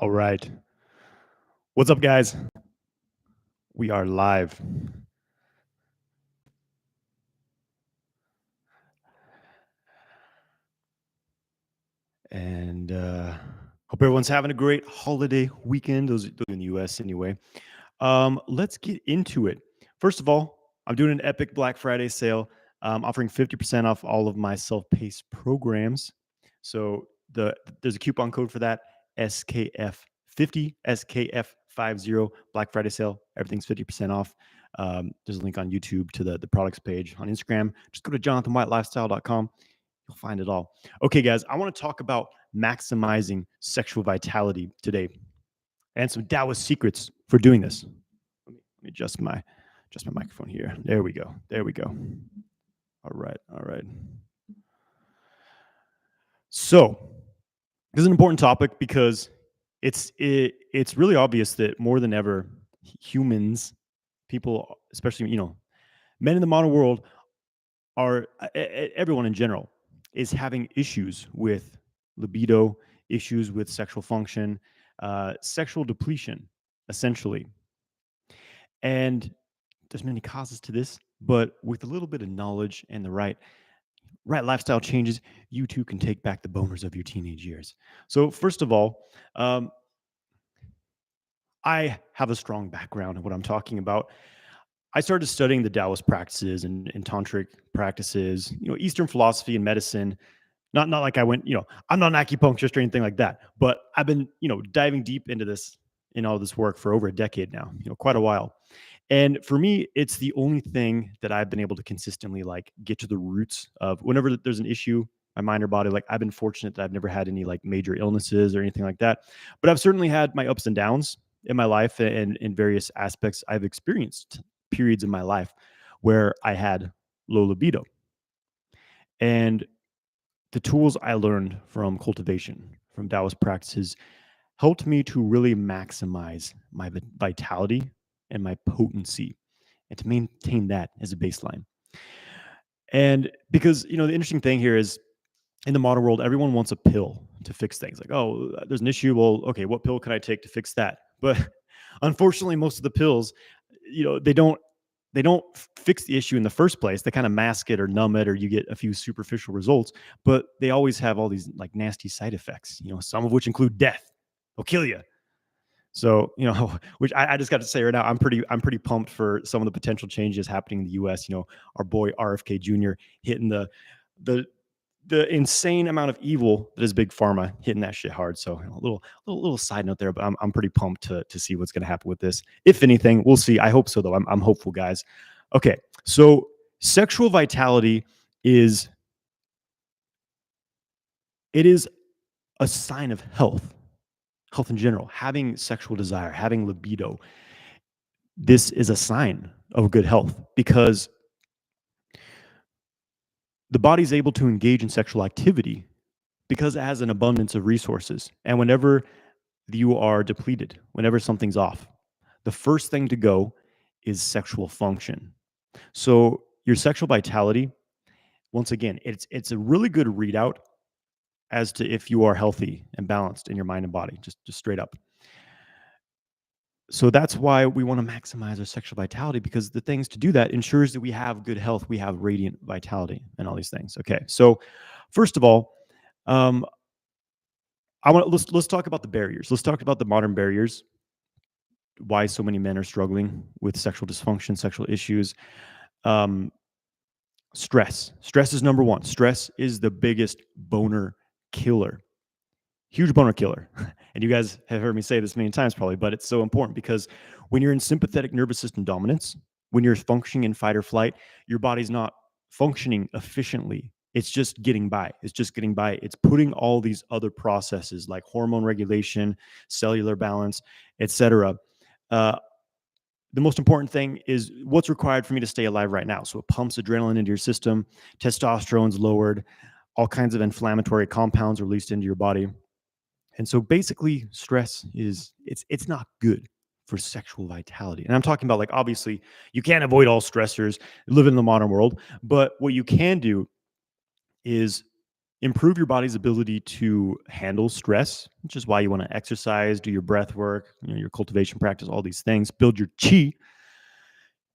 All right. What's up, guys? We are live. And hope everyone's having a great holiday weekend, those in the US anyway. Let's get into it. First of all, I'm doing an epic Black Friday sale, offering 50% off all of my self-paced programs. So there's a coupon code for that, SKF50, SKF50, Black Friday sale. Everything's 50% off. There's a link on YouTube to the products page. On Instagram, just go to jonathanwhitelifestyle.com. You'll find it all. Okay, guys, I want to talk about maximizing sexual vitality today and some Taoist secrets for doing this. Let me adjust my microphone here. There we go. All right. So this is an important topic because it's really obvious that more than ever, humans, people, especially men in the modern world, are everyone in general is having issues with libido, issues with sexual function, sexual depletion, essentially. And there's many causes to this, but with a little bit of knowledge and the right lifestyle changes, you too can take back the boners of your teenage years. So first of all, I have a strong background in what I'm talking about. I started studying the Taoist practices and tantric practices, Eastern philosophy and medicine. Not like I went, I'm not an acupuncturist or anything like that, but I've been, diving deep into this in all this work for over a decade now, quite a while. And for me, it's the only thing that I've been able to consistently like get to the roots of whenever there's an issue, my mind or body. Like I've been fortunate that I've never had any like major illnesses or anything like that, but I've certainly had my ups and downs in my life, and in various aspects. I've experienced periods in my life where I had low libido. And the tools I learned from cultivation, from Taoist practices, helped me to really maximize my vitality and my potency, and to maintain that as a baseline. And because, the interesting thing here is in the modern world, everyone wants a pill to fix things. Like, oh, there's an issue. Well, okay, what pill can I take to fix that? But unfortunately, most of the pills, they don't fix the issue in the first place. They kind of mask it or numb it, or you get a few superficial results, but they always have all these like nasty side effects, some of which include death. They'll kill you. So, which I just got to say right now, I'm pretty pumped for some of the potential changes happening in the US. Our boy RFK Jr. hitting the insane amount of evil that is big pharma, hitting that shit hard. So a little side note there, but I'm pretty pumped to see what's going to happen with this. If anything, we'll see. I hope so, though. I'm hopeful, guys. Okay, so sexual vitality is a sign of health in general. Having sexual desire, having libido, this is a sign of good health because the body's able to engage in sexual activity because it has an abundance of resources. And whenever you are depleted, whenever something's off, the first thing to go is sexual function. So your sexual vitality, once again, it's a really good readout as to if you are healthy and balanced in your mind and body, just straight up. So that's why we want to maximize our sexual vitality, because the things to do that ensures that we have good health, we have radiant vitality and all these things. Okay, so first of all, let's talk about the barriers. Let's talk about the modern barriers. Why so many men are struggling with sexual dysfunction, sexual issues. Stress. Stress is number one. Stress is the biggest boner killer. Huge boner killer. And you guys have heard me say this many times probably, but it's so important because when you're in sympathetic nervous system dominance, when you're functioning in fight or flight, your body's not functioning efficiently. It's just getting by. It's putting all these other processes like hormone regulation, cellular balance, etc. The most important thing is what's required for me to stay alive right now. So it pumps adrenaline into your system, testosterone's lowered, all kinds of inflammatory compounds released into your body. And so basically stress it's not good for sexual vitality. And I'm talking about, like, obviously you can't avoid all stressors living in the modern world, but what you can do is improve your body's ability to handle stress, which is why you want to exercise, do your breath work, your cultivation practice, all these things, build your chi,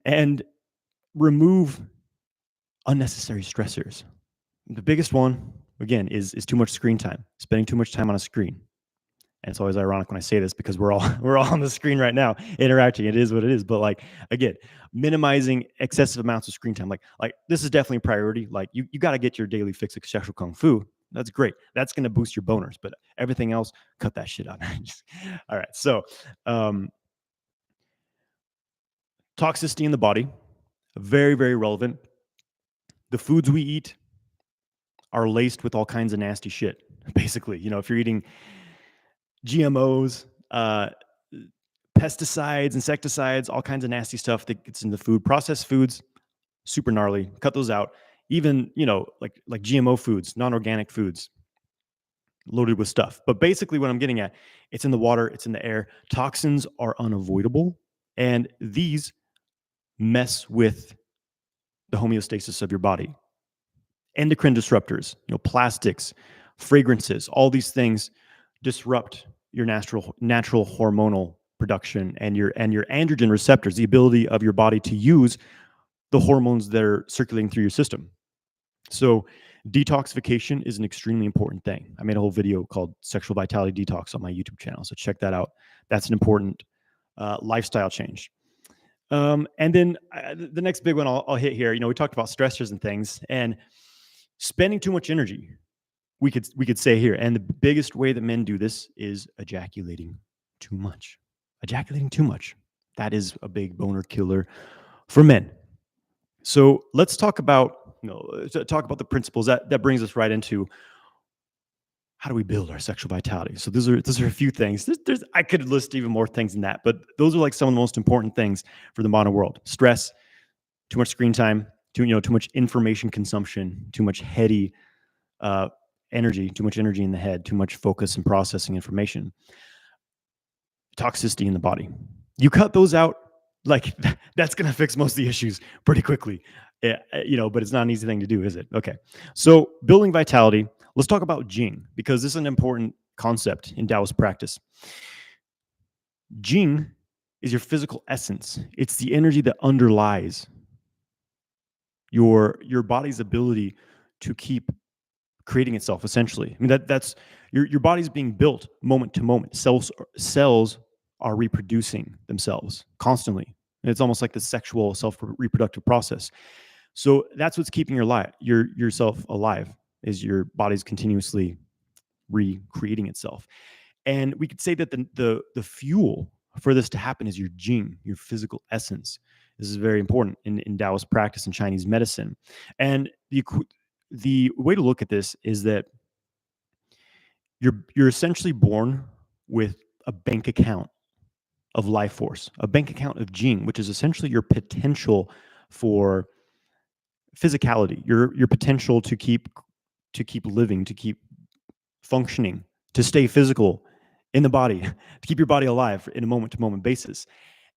and remove unnecessary stressors. The biggest one, again, is too much screen time, spending too much time on a screen. And it's always ironic when I say this because we're all on the screen right now interacting. It is what it is. But like again, minimizing excessive amounts of screen time. Like this is definitely a priority. Like you got to get your daily fix of sexual kung fu. That's great. That's going to boost your boners. But everything else, cut that shit out. All right. So toxicity in the body, very, very relevant. The foods we eat are laced with all kinds of nasty shit. Basically, if you're eating GMOs, pesticides, insecticides, all kinds of nasty stuff that gets in the food. Processed foods, super gnarly. Cut those out. Even like GMO foods, non-organic foods, loaded with stuff. But basically, what I'm getting at, it's in the water, it's in the air. Toxins are unavoidable, and these mess with the homeostasis of your body. Endocrine disruptors, plastics, fragrances, all these things disrupt your natural hormonal production and your androgen receptors, the ability of your body to use the hormones that are circulating through your system. So detoxification is an extremely important thing. I made a whole video called Sexual Vitality Detox on my YouTube channel, so check that out. That's an important lifestyle change. And then the next big one I'll hit here, we talked about stressors and things, and spending too much energy, we could say here. And the biggest way that men do this is ejaculating too much. Ejaculating too much. That is a big boner killer for men. So let's talk about the principles. That brings us right into how do we build our sexual vitality. So those are a few things. I could list even more things than that, but those are like some of the most important things for the modern world. Stress, too much screen time, too much information consumption, too much heady energy, too much energy in the head, too much focus and processing information, toxicity in the body. You cut those out, like that's going to fix most of the issues pretty quickly. But it's not an easy thing to do, is it? Okay. So building vitality, let's talk about Jing, because this is an important concept in Taoist practice. Jing is your physical essence. It's the energy that underlies your body's ability to keep creating itself, essentially. I mean, that's your body's being built moment to moment. Cells are reproducing themselves constantly. And it's almost like the sexual self-reproductive process. So that's what's keeping yourself alive, is your body's continuously recreating itself. And we could say that the fuel for this to happen is your Jing, your physical essence. This is very important in Taoist practice and Chinese medicine. And the way to look at this is that you're essentially born with a bank account of life force, a bank account of Jing, which is essentially your potential for physicality, your potential to keep living, to keep functioning, to stay physical in the body, to keep your body alive in a moment to moment basis.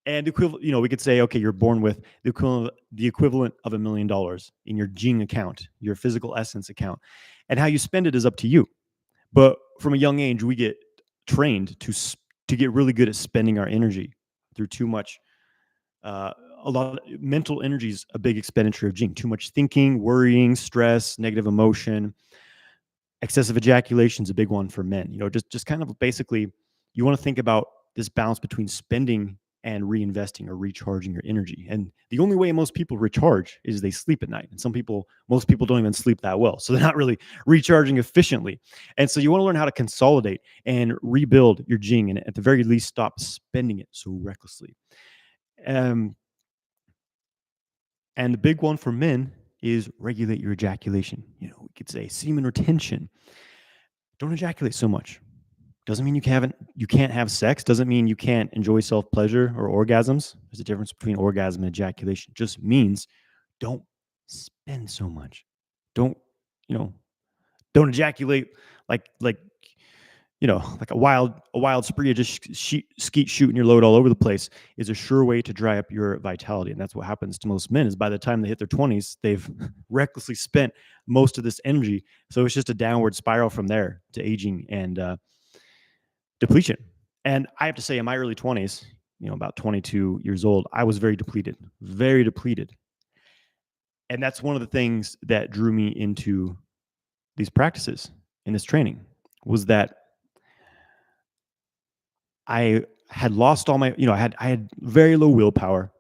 And we could say, okay, you're born with the equivalent of $1 million in your Jing account, your physical essence account, and how you spend it is up to you. But from a young age, we get trained to get really good at spending our energy through too much. A lot of mental energy is a big expenditure of Jing. Too much thinking, worrying, stress, negative emotion. Excessive ejaculation is a big one for men. Just kind of basically, you want to think about this balance between spending and reinvesting or recharging your energy. And the only way most people recharge is they sleep at night. And most people don't even sleep that well. So they're not really recharging efficiently. And so you want to learn how to consolidate and rebuild your Jing, and at the very least, stop spending it so recklessly. And the big one for men is regulate your ejaculation. We could say semen retention. Don't ejaculate so much. Doesn't mean you can't have sex. Doesn't mean you can't enjoy self-pleasure or orgasms. There's a difference between orgasm and ejaculation. It just means don't spend so much. Don't ejaculate like like a wild spree of just skeet shooting your load all over the place is a sure way to dry up your vitality. And that's what happens to most men is by the time they hit their 20s, they've recklessly spent most of this energy. So it's just a downward spiral from there to aging and depletion. And I have to say, in my early 20s, about 22 years old, I was very depleted, very depleted. And that's one of the things that drew me into these practices in this training was that I had lost all my, I had very low willpower.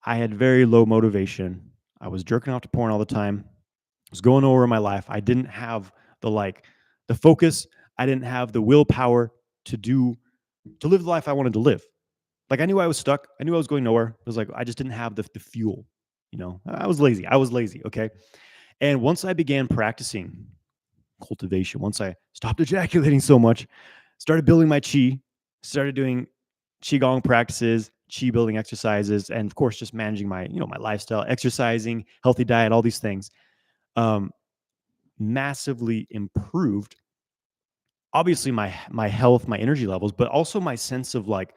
I had very low motivation. I was jerking off to porn all the time. I was going nowhere in my life. I didn't have the focus. I didn't have the willpower to live the life I wanted to live. Like I knew I was stuck. I knew I was going nowhere. It was like I just didn't have the fuel. I was lazy. I was lazy. Okay. And once I began practicing cultivation, once I stopped ejaculating so much, started building my chi, started doing qigong practices, chi building exercises, and of course just managing my lifestyle, exercising, healthy diet, all these things, um, massively improved. Obviously, my health, my energy levels, but also my sense of like,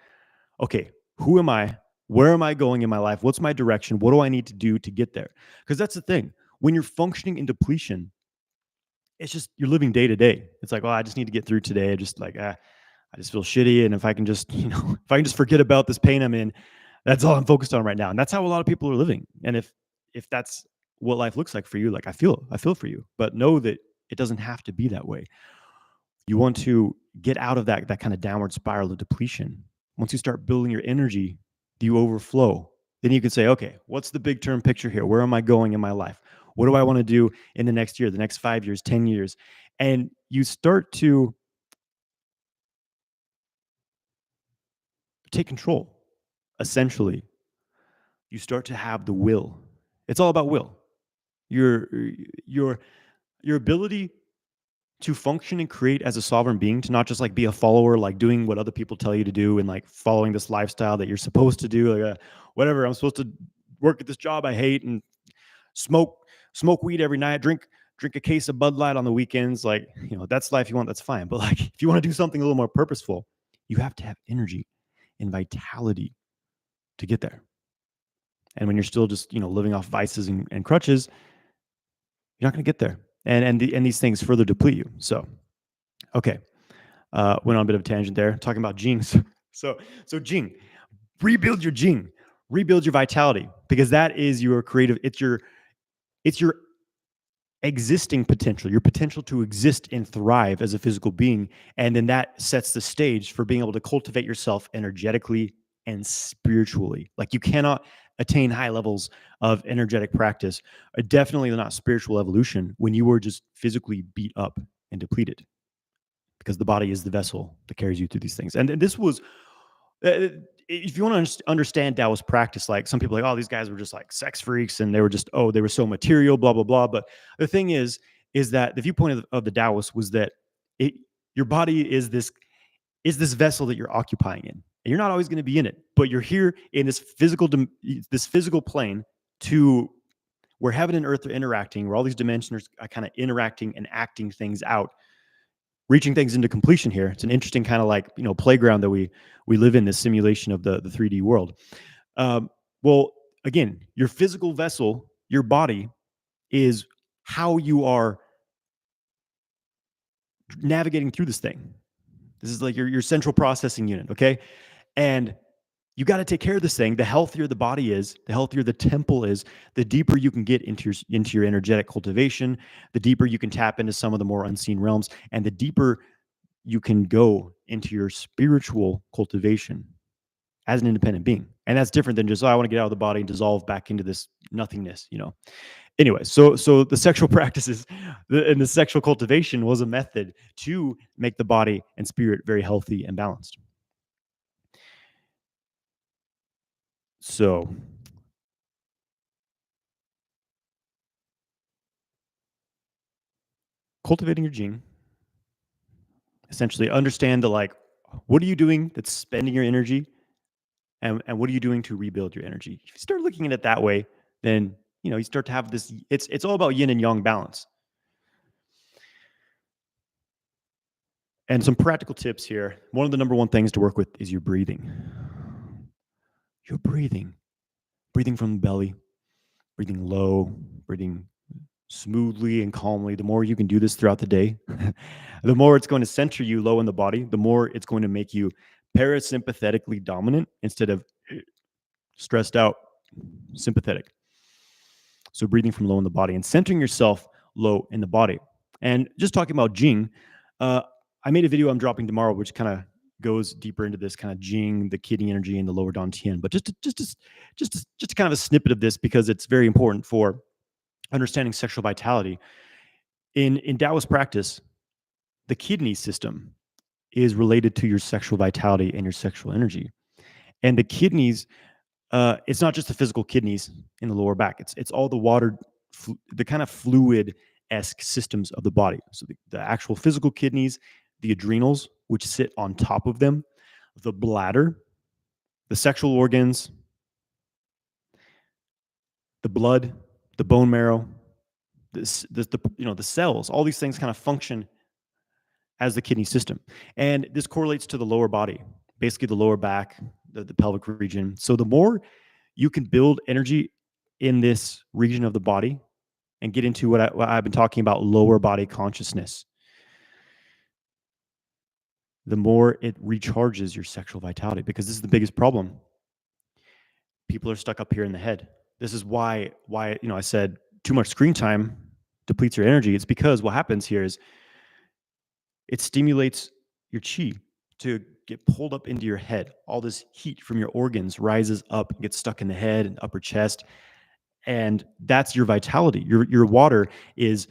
okay, who am I? Where am I going in my life? What's my direction? What do I need to do to get there? Because that's the thing. When you're functioning in depletion, it's just you're living day to day. It's like, oh, I just need to get through today. I just feel shitty, and if I can just, if I can just forget about this pain I'm in, that's all I'm focused on right now. And that's how a lot of people are living. And if that's what life looks like for you, like I feel for you, but know that it doesn't have to be that way. You want to get out of that kind of downward spiral of depletion. Once you start building your energy, you overflow. Then you can say, okay, what's the big term picture here? Where am I going in my life? What do I want to do in the next year, the next 5 years, 10 years? And you start to take control. Essentially, you start to have the will. It's all about will. Your your your ability to function and create as a sovereign being, to not just like be a follower, like doing what other people tell you to do and like following this lifestyle that you're supposed to do, like whatever. I'm supposed to work at this job I hate and smoke weed every night, drink a case of Bud Light on the weekends. Like, that's life you want, that's fine. But like if you want to do something a little more purposeful, you have to have energy and vitality to get there. And when you're still just, living off vices and crutches, you're not going to get there. And these things further deplete you. So, okay. Went on a bit of a tangent there, talking about Jings. So Jing, rebuild your Jing, rebuild your vitality, because that is your creative. It's your existing potential, your potential to exist and thrive as a physical being. And then that sets the stage for being able to cultivate yourself energetically and spiritually. Like you cannot attain high levels of energetic practice, definitely not spiritual evolution, when you were just physically beat up and depleted, because the body is the vessel that carries you through these things. And this was, if you want to understand Taoist practice, like some people are like, oh, these guys were just like sex freaks and they were so material, blah, blah, blah. But the thing is that the viewpoint of the Taoists was that your body is this vessel that you're occupying in. And you're not always going to be in it, but you're here in this physical plane to where heaven and earth are interacting, where all these dimensions are kind of interacting and acting things out, reaching things into completion here. It's an interesting kind of like, playground that we live in, this simulation of the 3D world. Well, again, your physical vessel, your body, is how you are navigating through this thing. This is like your central processing unit, okay? And you got to take care of this thing. The healthier the body is, the healthier the temple is, the deeper you can get into your energetic cultivation, the deeper you can tap into some of the more unseen realms, and the deeper you can go into your spiritual cultivation as an independent being. And that's different than just, I want to get out of the body and dissolve back into this nothingness, Anyway, so the sexual practices and the sexual cultivation was a method to make the body and spirit very healthy and balanced. So cultivating your Jing, essentially understand what are you doing that's spending your energy, and what are you doing to rebuild your energy? If you start looking at it that way, then you start to have this, it's all about yin and yang balance. And some practical tips here. One of the number one things to work with is your breathing. Your breathing. Breathing from the belly, breathing low, breathing smoothly and calmly. The more you can do this throughout the day, the more it's going to center you low in the body, the more it's going to make you parasympathetically dominant instead of stressed out sympathetic. So breathing from low in the body and centering yourself low in the body. And just talking about Jing, I made a video I'm dropping tomorrow, which kind of goes deeper into this kind of Jing, the kidney energy, and the lower dantian. But just kind of a snippet of this because it's very important for understanding sexual vitality. In Taoist practice, the kidney system is related to your sexual vitality and your sexual energy. And the kidneys, it's not just the physical kidneys in the lower back. It's all the water, the kind of fluid-esque systems of the body. So the actual physical kidneys, the adrenals, which sit on top of them, the bladder, the sexual organs, the blood, the bone marrow, the cells. All these things kind of function as the kidney system, and this correlates to the lower body, basically the lower back, the pelvic region. So the more you can build energy in this region of the body and get into what I've been talking about, lower body consciousness, the more it recharges your sexual vitality, because this is the biggest problem. People are stuck up here in the head. This is why I said too much screen time depletes your energy. It's because what happens here is it stimulates your chi to get pulled up into your head. All this heat from your organs rises up and gets stuck in the head and upper chest. And that's your vitality. Your water is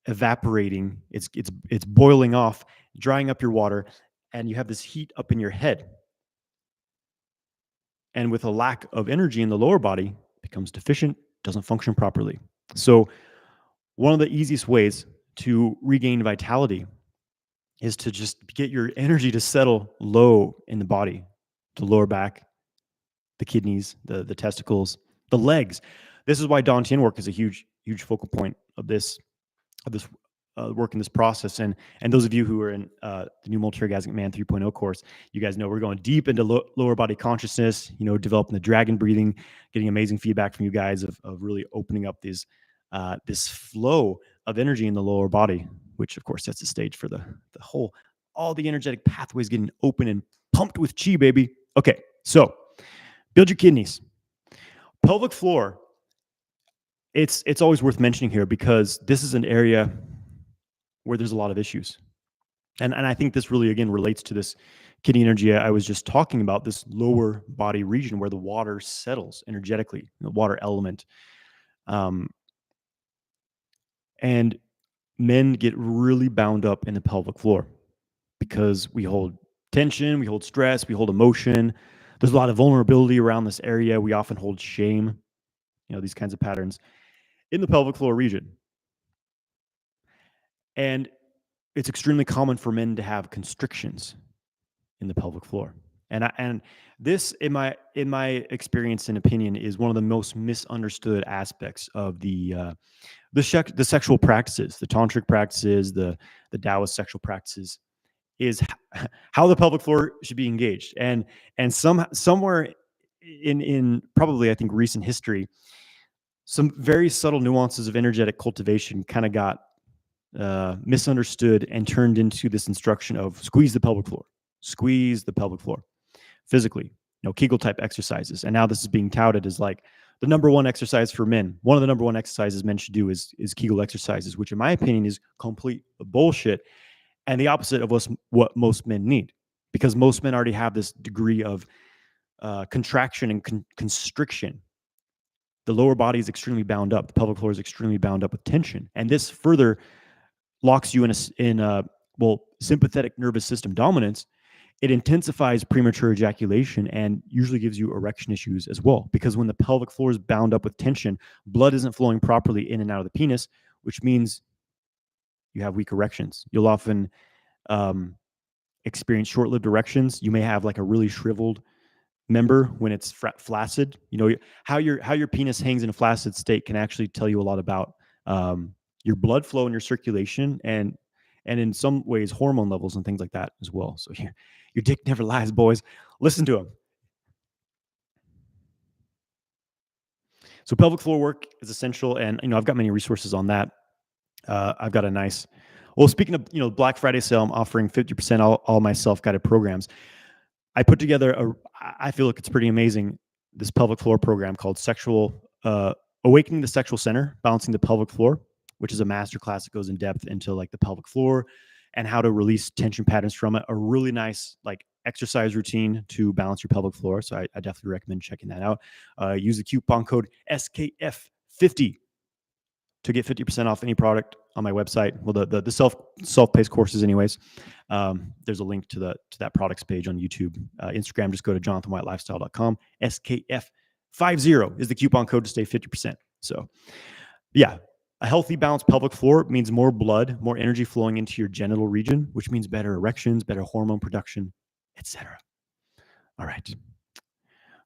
evaporating. It's boiling off, drying up your water, and you have this heat up in your head. And with a lack of energy in the lower body, it becomes deficient, doesn't function properly. So one of the easiest ways to regain vitality is to just get your energy to settle low in the body, the lower back, the kidneys, the testicles, the legs. This is why dantian work is a huge focal point of this work in this process. And those of you who are in the new Multi-Orgasmic Man 3.0 course, you guys know we're going deep into lower body consciousness, developing the dragon breathing, getting amazing feedback from you guys of really opening up this flow of energy in the lower body, which of course sets the stage for all the energetic pathways getting open and pumped with chi, baby. Okay, so build your kidneys. Pelvic floor, it's always worth mentioning here because this is an area where there's a lot of issues. And I think this really, again, relates to this kidney energy I was just talking about, this lower body region where the water settles energetically, the water element. And men get really bound up in the pelvic floor because we hold tension, we hold stress, we hold emotion. There's a lot of vulnerability around this area. We often hold shame, these kinds of patterns in the pelvic floor region. And it's extremely common for men to have constrictions in the pelvic floor. And this, in my experience and opinion, is one of the most misunderstood aspects of the sexual practices, the tantric practices, the Taoist sexual practices, is how the pelvic floor should be engaged. And somewhere in probably, I think, recent history, some very subtle nuances of energetic cultivation kind of got misunderstood and turned into this instruction of squeeze the pelvic floor physically, Kegel type exercises. And now this is being touted as like the number one exercise for men. One of the number one exercises men should do is Kegel exercises, which in my opinion is complete bullshit and the opposite of what most men need, because most men already have this degree of contraction and constriction. The lower body is extremely bound up. The pelvic floor is extremely bound up with tension. And this further locks you in sympathetic nervous system dominance. It intensifies premature ejaculation and usually gives you erection issues as well, because when the pelvic floor is bound up with tension, blood isn't flowing properly in and out of the penis, which means you have weak erections. You'll often experience short-lived erections. You may have like a really shriveled member when it's flaccid. How your penis hangs in a flaccid state can actually tell you a lot about your blood flow and your circulation, and and in some ways hormone levels and things like that as well. So your dick never lies, boys. Listen to him. So pelvic floor work is essential, and I've got many resources on that. I've got a nice. Well, speaking of Black Friday sale, I'm offering 50% all my self-guided programs. I put together I feel like it's pretty amazing, this pelvic floor program called Awakening the Sexual Center, Balancing the Pelvic Floor, which is a masterclass that goes in depth into like the pelvic floor and how to release tension patterns from it. A really nice like exercise routine to balance your pelvic floor. So I definitely recommend checking that out. Use the coupon code SKF50 to get 50% off any product on my website. Well, the self-paced courses anyways. There's a link to that products page on YouTube. Instagram, just go to jonathanwhitelifestyle.com. SKF50 is the coupon code to stay 50%. So yeah, a healthy balanced pelvic floor means more blood, more energy flowing into your genital region, which means better erections, better hormone production, etc. All right.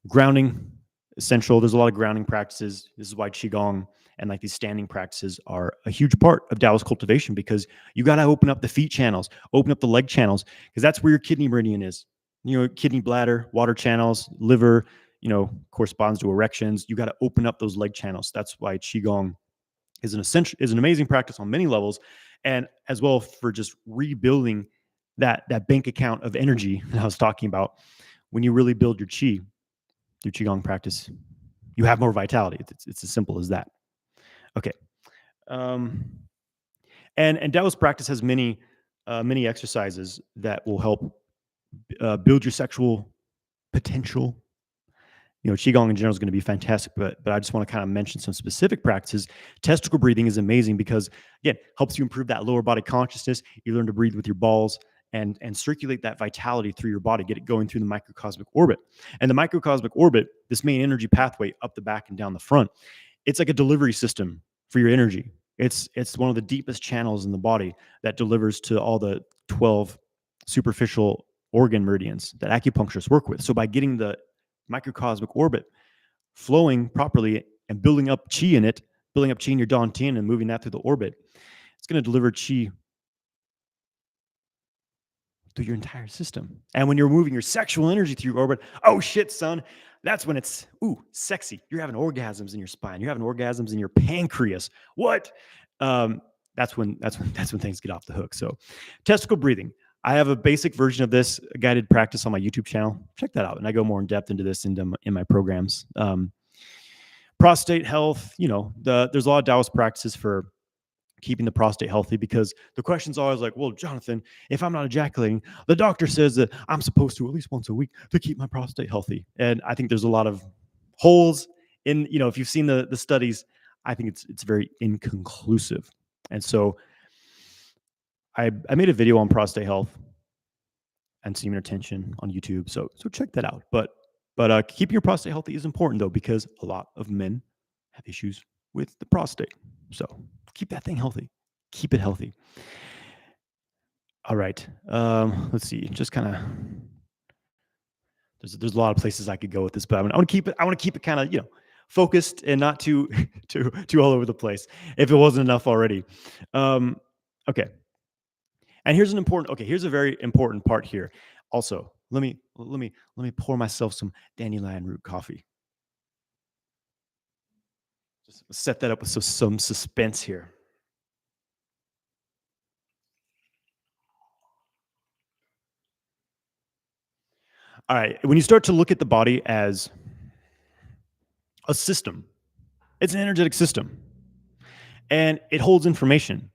Grounding, essential. There's a lot of grounding practices. This is why Qigong and like these standing practices are a huge part of Taoist cultivation, because you got to open up the feet channels, open up the leg channels, because that's where your kidney meridian is. Kidney, bladder, water channels, liver, corresponds to erections. You got to open up those leg channels. That's why Qigong is an amazing practice on many levels, and as well for just rebuilding that bank account of energy that I was talking about. When you really build your qi through Qigong practice, you have more vitality. It's as simple as that. Okay. And Taoist practice has many exercises that will help build your sexual potential. Qigong in general is going to be fantastic, but I just want to kind of mention some specific practices. Testicle breathing is amazing because, again, helps you improve that lower body consciousness. You learn to breathe with your balls and circulate that vitality through your body, get it going through the microcosmic orbit. And the microcosmic orbit, this main energy pathway up the back and down the front, it's like a delivery system for your energy. It's one of the deepest channels in the body that delivers to all the 12 superficial organ meridians that acupuncturists work with. So by getting the microcosmic orbit flowing properly and building up qi in it, building up qi in your dantian and moving that through the orbit, it's going to deliver qi through your entire system. And when you're moving your sexual energy through your orbit, oh shit, son, that's when it's sexy. You're having orgasms in your spine. You're having orgasms in your pancreas. What? That's when things get off the hook. So, testicle breathing. I have a basic version of this guided practice on my YouTube channel. Check that out, and I go more in depth into this in my programs. Prostate health. There's a lot of Taoist practices for keeping the prostate healthy, because the question's always like, well, Jonathan, if I'm not ejaculating, the doctor says that I'm supposed to at least once a week to keep my prostate healthy. And I think there's a lot of holes in, if you've seen the studies, I think it's very inconclusive. And so I made a video on prostate health and semen retention on YouTube. So check that out. But keeping your prostate healthy is important, though, because a lot of men have issues with the prostate. So keep that thing healthy. Keep it healthy. All right. Let's see. Just kind of there's a lot of places I could go with this, but I want to keep it kind of focused and not too all over the place, if it wasn't enough already. Okay. And here's a very important part here. Also, let me pour myself some dandelion root coffee. Just set that up with some suspense here. All right. When you start to look at the body as a system, it's an energetic system, and it holds information.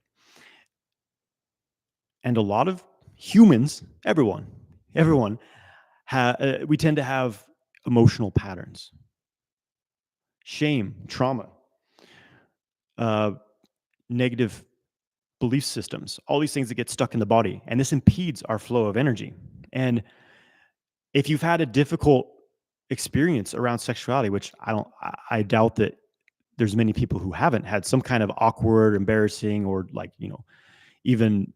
And a lot of humans, everyone, we tend to have emotional patterns, shame, trauma, negative belief systems, all these things that get stuck in the body, and this impedes our flow of energy. And if you've had a difficult experience around sexuality, which I doubt that there's many people who haven't had some kind of awkward, embarrassing, or even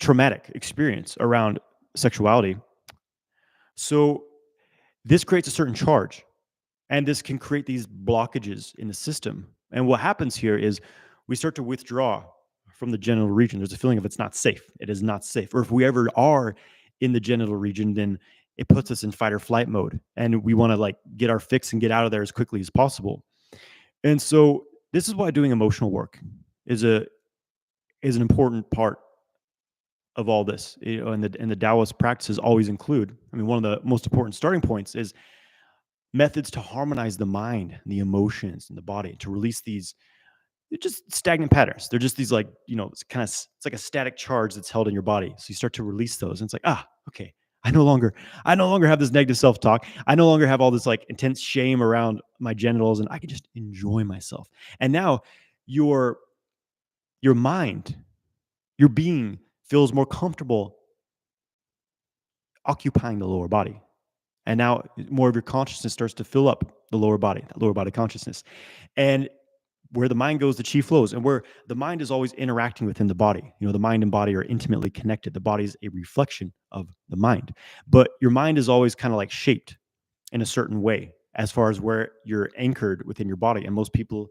traumatic experience around sexuality. So this creates a certain charge, and this can create these blockages in the system. And what happens here is we start to withdraw from the genital region, there's a feeling of it's not safe. It is not safe. Or if we ever are in the genital region, then it puts us in fight or flight mode, and we want to like get our fix and get out of there as quickly as possible. And so this is why doing emotional work is an important part of all this. And the Taoist practices always include. I mean, one of the most important starting points is methods to harmonize the mind, the emotions, and the body to release these. They're just stagnant patterns. They're just these like, it's like a static charge that's held in your body. So you start to release those, and it's like, okay, I no longer have this negative self-talk. I no longer have all this like intense shame around my genitals, and I can just enjoy myself. And now your mind, your being feels more comfortable occupying the lower body. And now more of your consciousness starts to fill up the lower body consciousness. And where the mind goes, the chi flows, and where the mind is always interacting within the body. The mind and body are intimately connected. The body is a reflection of the mind, but your mind is always kind of like shaped in a certain way as far as where you're anchored within your body. And most people,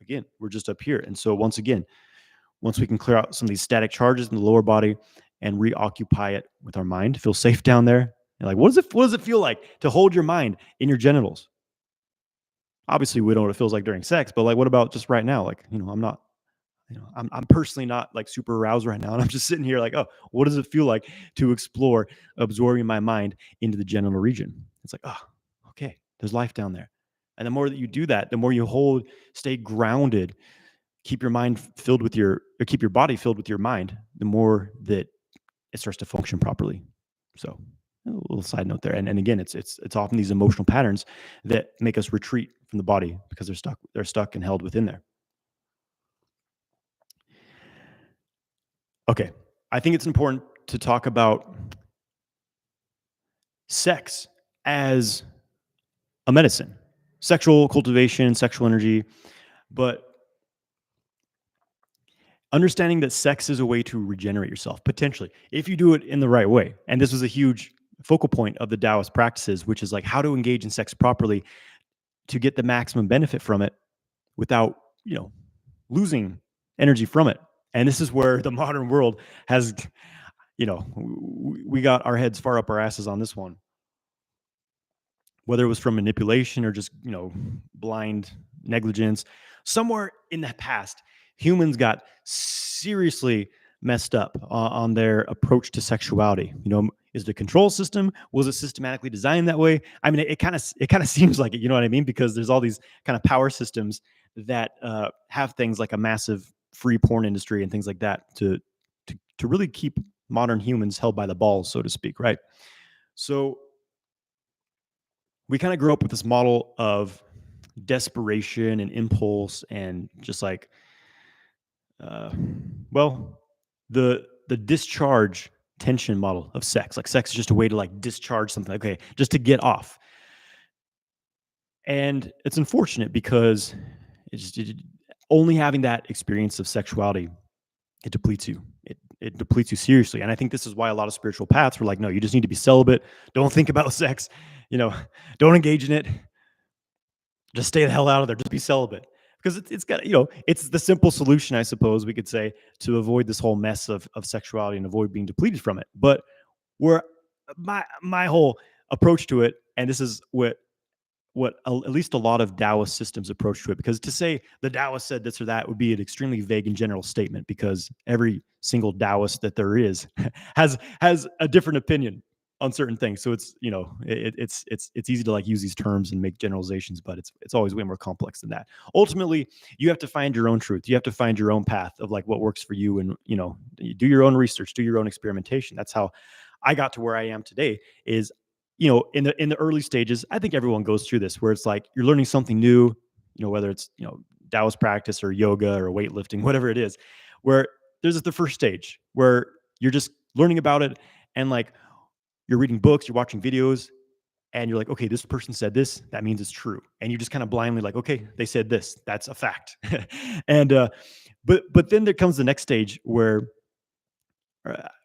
again, we're just up here. And so once we can clear out some of these static charges in the lower body and reoccupy it with our mind, feel safe down there. And like, what does it feel like to hold your mind in your genitals? Obviously, we don't know what it feels like during sex, but like, what about just right now? Like, I'm personally not like super aroused right now, and I'm just sitting here like, oh, what does it feel like to explore absorbing my mind into the genital region? It's like, oh, okay, there's life down there. And the more that you do that, the more you stay grounded, keep your body filled with your mind, the more that it starts to function properly. So a little side note there. And again, it's often these emotional patterns that make us retreat from the body because they're stuck and held within there. Okay. I think it's important to talk about sex as a medicine, sexual cultivation, sexual energy, but understanding that sex is a way to regenerate yourself, potentially, if you do it in the right way. And this was a huge focal point of the Taoist practices, which is like how to engage in sex properly to get the maximum benefit from it without, losing energy from it. And this is where the modern world has, we got our heads far up our asses on this one. Whether it was from manipulation or just, blind negligence, somewhere in the past, humans got seriously messed up on their approach to sexuality. Is the control system, was it systematically designed that way? I mean, it kind of seems like it, you know what I mean? Because there's all these kind of power systems that have things like a massive free porn industry and things like that to really keep modern humans held by the balls, so to speak, right? So we kind of grew up with this model of desperation and impulse and just like, the discharge tension model of sex. Like sex is just a way to like discharge something, okay, just to get off. And it's unfortunate because only having that experience of sexuality, it depletes you. It depletes you seriously. And I think this is why a lot of spiritual paths were like, no, you just need to be celibate. Don't think about sex. Don't engage in it. Just stay the hell out of there. Just be celibate. Because it's got, it's the simple solution, I suppose we could say, to avoid this whole mess of sexuality and avoid being depleted from it. But where my whole approach to it, and this is what at least a lot of Taoist systems approach to it, because to say the Taoist said this or that would be an extremely vague and general statement, because every single Taoist that there is has a different opinion on certain things. So it's, it's easy to like use these terms and make generalizations, but it's always way more complex than that. Ultimately, you have to find your own truth. You have to find your own path of like what works for you, and you do your own research, do your own experimentation. That's how I got to where I am today. Is in the early stages, I think everyone goes through this, where it's like you're learning something new, whether it's Taoist practice or yoga or weightlifting, whatever it is, where there's the first stage where you're just learning about it, and like you're reading books, you're watching videos, and you're like, okay, this person said this, that means it's true. And you just kind of blindly like, okay, they said this, that's a fact. And but then there comes the next stage where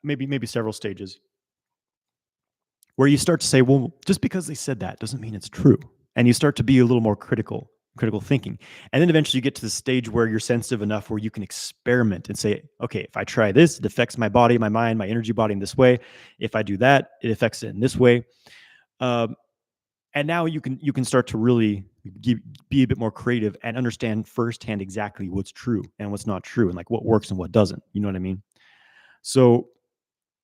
maybe several stages where you start to say, well, just because they said that doesn't mean it's true. And you start to be a little more critical. critical thinking. And then eventually you get to the stage where you're sensitive enough where you can experiment and say, okay, if I try this, it affects my body, my mind, my energy body in this way. If I do that, it affects it in this way. Um, and now you can start to really be a bit more creative and understand firsthand exactly what's true and what's not true, and like what works and what doesn't. You know what I mean? So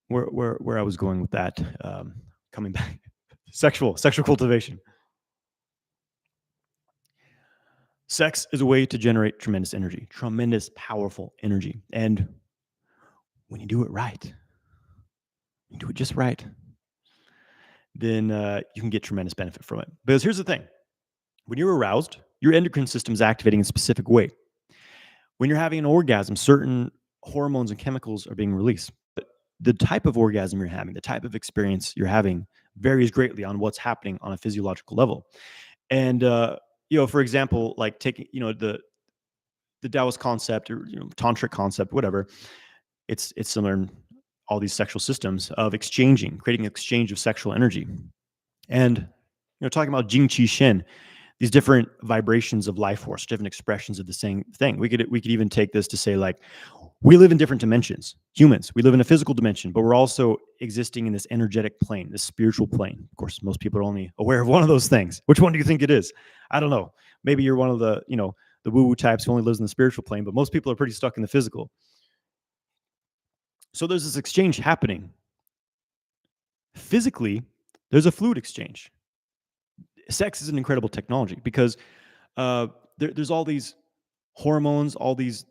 where I was going with that, coming back, sexual cultivation. Sex is a way to generate tremendous energy, tremendous powerful energy, and when you do it right, you do it just right, then you can get tremendous benefit from it. Because here's the thing: when you're aroused, your endocrine system is activating in a specific way. When you're having an orgasm, certain hormones and chemicals are being released. But the type of orgasm you're having, the type of experience you're having, varies greatly on what's happening on a physiological level. And for example, like taking the Taoist concept or tantric concept, whatever. It's similar in all these sexual systems of exchanging, creating an exchange of sexual energy, and talking about Jing Qi Shen, these different vibrations of life force, different expressions of the same thing. We could even take this to say, like, we live in different dimensions. Humans, we live in a physical dimension, but we're also existing in this energetic plane, this spiritual plane. Of course, most people are only aware of one of those things. Which one do you think it is? I don't know. Maybe you're one of the the woo-woo types who only lives in the spiritual plane, but most people are pretty stuck in the physical. So there's this exchange happening. Physically, there's a fluid exchange. Sex is an incredible technology because there's all these hormones, all these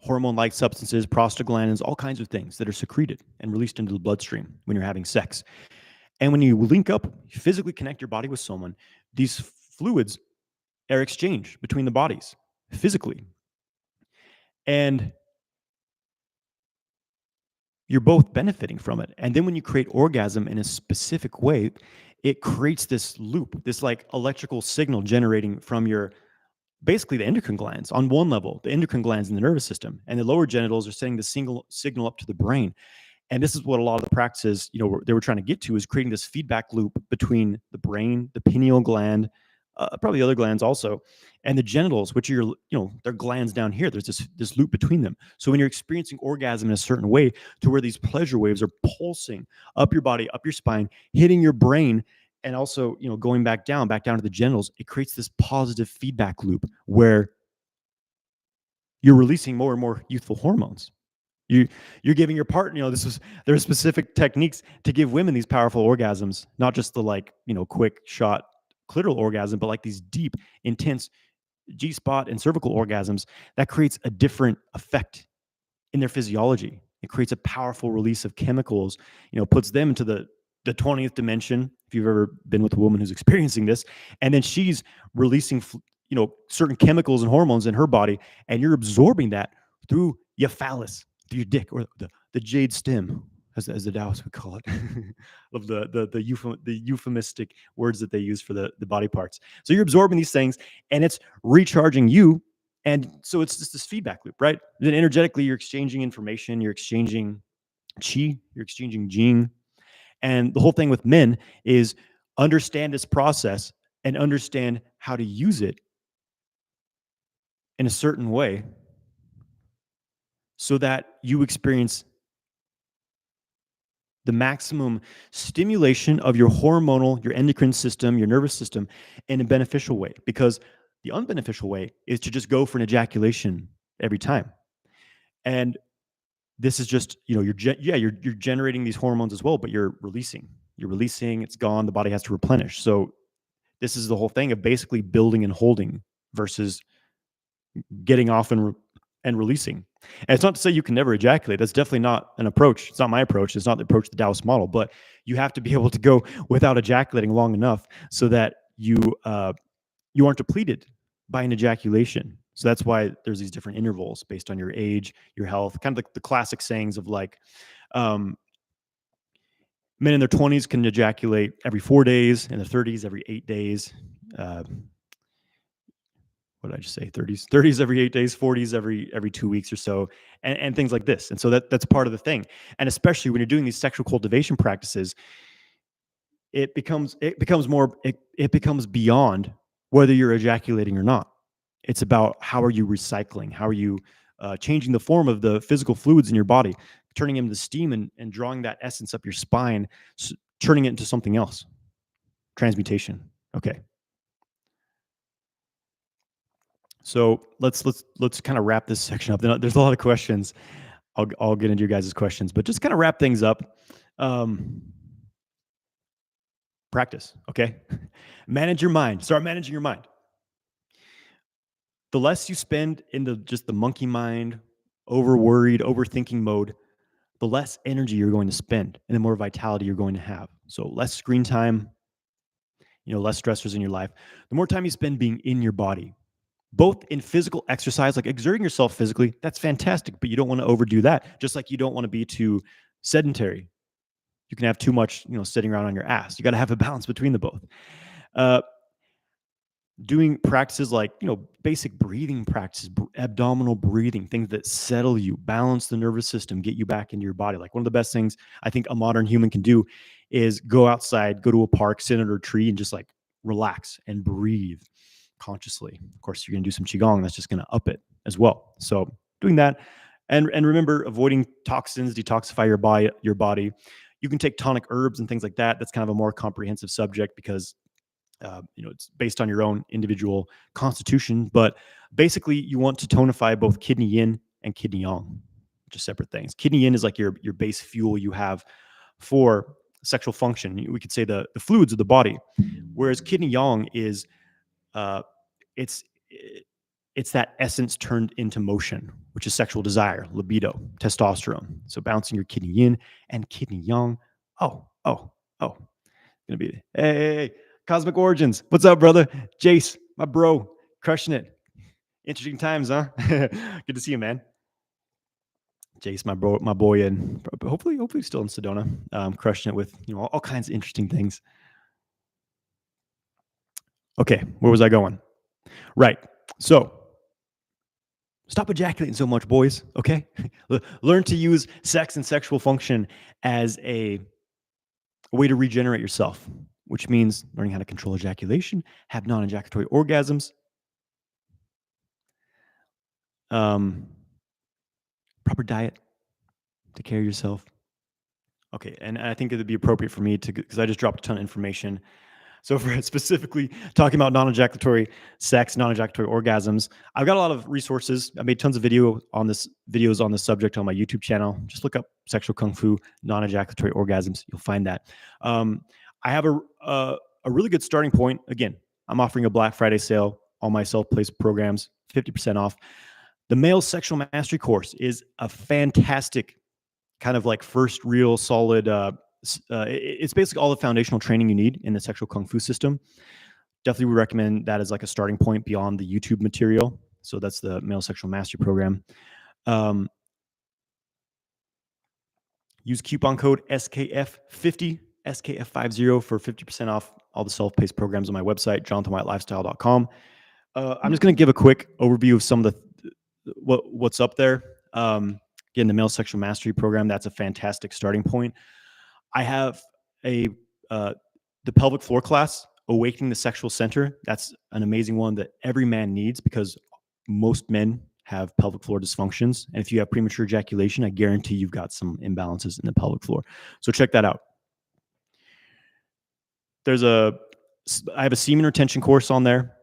hormone-like substances, prostaglandins, all kinds of things that are secreted and released into the bloodstream when you're having sex. And when you link up, you physically connect your body with someone, these fluids are exchanged between the bodies physically. And you're both benefiting from it. And then when you create orgasm in a specific way, it creates this loop, this like electrical signal generating from your basically the endocrine glands on one level, the endocrine glands in the nervous system, and the lower genitals are sending the single signal up to the brain. And this is what a lot of the practices, they were trying to get to, is creating this feedback loop between the brain, the pineal gland, probably other glands also, and the genitals, which are they're glands down here. There's this loop between them. So when you're experiencing orgasm in a certain way, to where these pleasure waves are pulsing up your body, up your spine, hitting your brain, and also going back down to the genitals, it creates this positive feedback loop where you're releasing more and more youthful hormones. You're giving your partner, there are specific techniques to give women these powerful orgasms, not just the quick shot clitoral orgasm, but like these deep, intense G-spot and cervical orgasms that creates a different effect in their physiology. It creates a powerful release of chemicals, puts them into the 20th dimension, if you've ever been with a woman who's experiencing this, and then she's releasing certain chemicals and hormones in her body, and you're absorbing that through your phallus, through your dick, or the jade stem, as the Taoists would call it. Of the euphemistic words that they use for the body parts. So you're absorbing these things, and it's recharging you. And so it's just this feedback loop, right? Then energetically, you're exchanging information, you're exchanging qi, you're exchanging jing. And the whole thing with men is understand this process and understand how to use it in a certain way so that you experience the maximum stimulation of your hormonal, your endocrine system, your nervous system in a beneficial way. Because the unbeneficial way is to just go for an ejaculation every time. And this is just, you're generating these hormones as well, but you're releasing, it's gone, the body has to replenish. So this is the whole thing of basically building and holding versus getting off and releasing. And it's not to say you can never ejaculate. That's definitely not an approach. It's not my approach. It's not the approach to the Taoist model, but you have to be able to go without ejaculating long enough so that you aren't depleted by an ejaculation. So that's why there's these different intervals based on your age, your health, kind of like the classic sayings of like, men in their 20s can ejaculate every 4 days, in their 30s every 8 days. What did I just say? 30s every 8 days, 40s every 2 weeks or so, and things like this. And so that's part of the thing. And especially when you're doing these sexual cultivation practices, it becomes beyond whether you're ejaculating or not. It's about how are you recycling? How are you changing the form of the physical fluids in your body, turning them into steam and drawing that essence up your spine, turning it into something else. Transmutation. Okay. So let's kind of wrap this section up. There's a lot of questions. I'll get into your guys' questions, but just kind of wrap things up. Practice. Okay. Manage your mind. Start managing your mind. The less you spend in just the monkey mind, over worried, overthinking mode, the less energy you're going to spend and the more vitality you're going to have. So less screen time, less stressors in your life. The more time you spend being in your body, both in physical exercise, like exerting yourself physically, that's fantastic, but you don't want to overdo that. Just like you don't want to be too sedentary. You can have too much, sitting around on your ass. You got to have a balance between the both. Doing practices like, basic breathing practices, abdominal breathing, things that settle you, balance the nervous system, get you back into your body. Like one of the best things I think a modern human can do is go outside, go to a park, sit under a tree and just like relax and breathe consciously. Of course, you're going to do some Qigong. That's just going to up it as well. So doing that and remember avoiding toxins, detoxify your body. You can take tonic herbs and things like that. That's kind of a more comprehensive subject because it's based on your own individual constitution, but basically you want to tonify both kidney yin and kidney yang, which are separate things. Kidney yin is like your base fuel you have for sexual function. We could say the fluids of the body, whereas kidney yang is it's that essence turned into motion, which is sexual desire, libido, testosterone. So balancing your kidney yin and kidney yang. Oh, gonna be hey. Cosmic Origins. What's up, brother? Jace, my bro, crushing it. Interesting times, huh? Good to see you, man. Jace, my boy, and hopefully still in Sedona, crushing it with all kinds of interesting things. Okay, where was I going? Right. So stop ejaculating so much, boys. Okay, learn to use sex and sexual function as a way to regenerate yourself, which means learning how to control ejaculation, have non-ejaculatory orgasms, proper diet, take care of yourself. Okay, and I think it would be appropriate for me because I just dropped a ton of information. So for specifically talking about non-ejaculatory sex, non-ejaculatory orgasms, I've got a lot of resources. I made tons of videos on this subject on my YouTube channel. Just look up sexual kung fu, non-ejaculatory orgasms. You'll find that. I have a really good starting point. Again, I'm offering a Black Friday sale on my self-paced programs, 50% off. The Male Sexual Mastery course is a fantastic kind of like first real solid it's basically all the foundational training you need in the sexual kung fu system. Definitely would recommend that as like a starting point beyond the YouTube material. So that's the Male Sexual Mastery program. Use coupon code SKF50, SKF50 for 50% off all the self-paced programs on my website, jonathanwhitelifestyle.com. I'm just going to give a quick overview of some of what's up there. Again, the Male Sexual Mastery program, that's a fantastic starting point. I have the pelvic floor class, Awakening the Sexual Center. That's an amazing one that every man needs because most men have pelvic floor dysfunctions. And if you have premature ejaculation, I guarantee you've got some imbalances in the pelvic floor. So check that out. I have a semen retention course on there,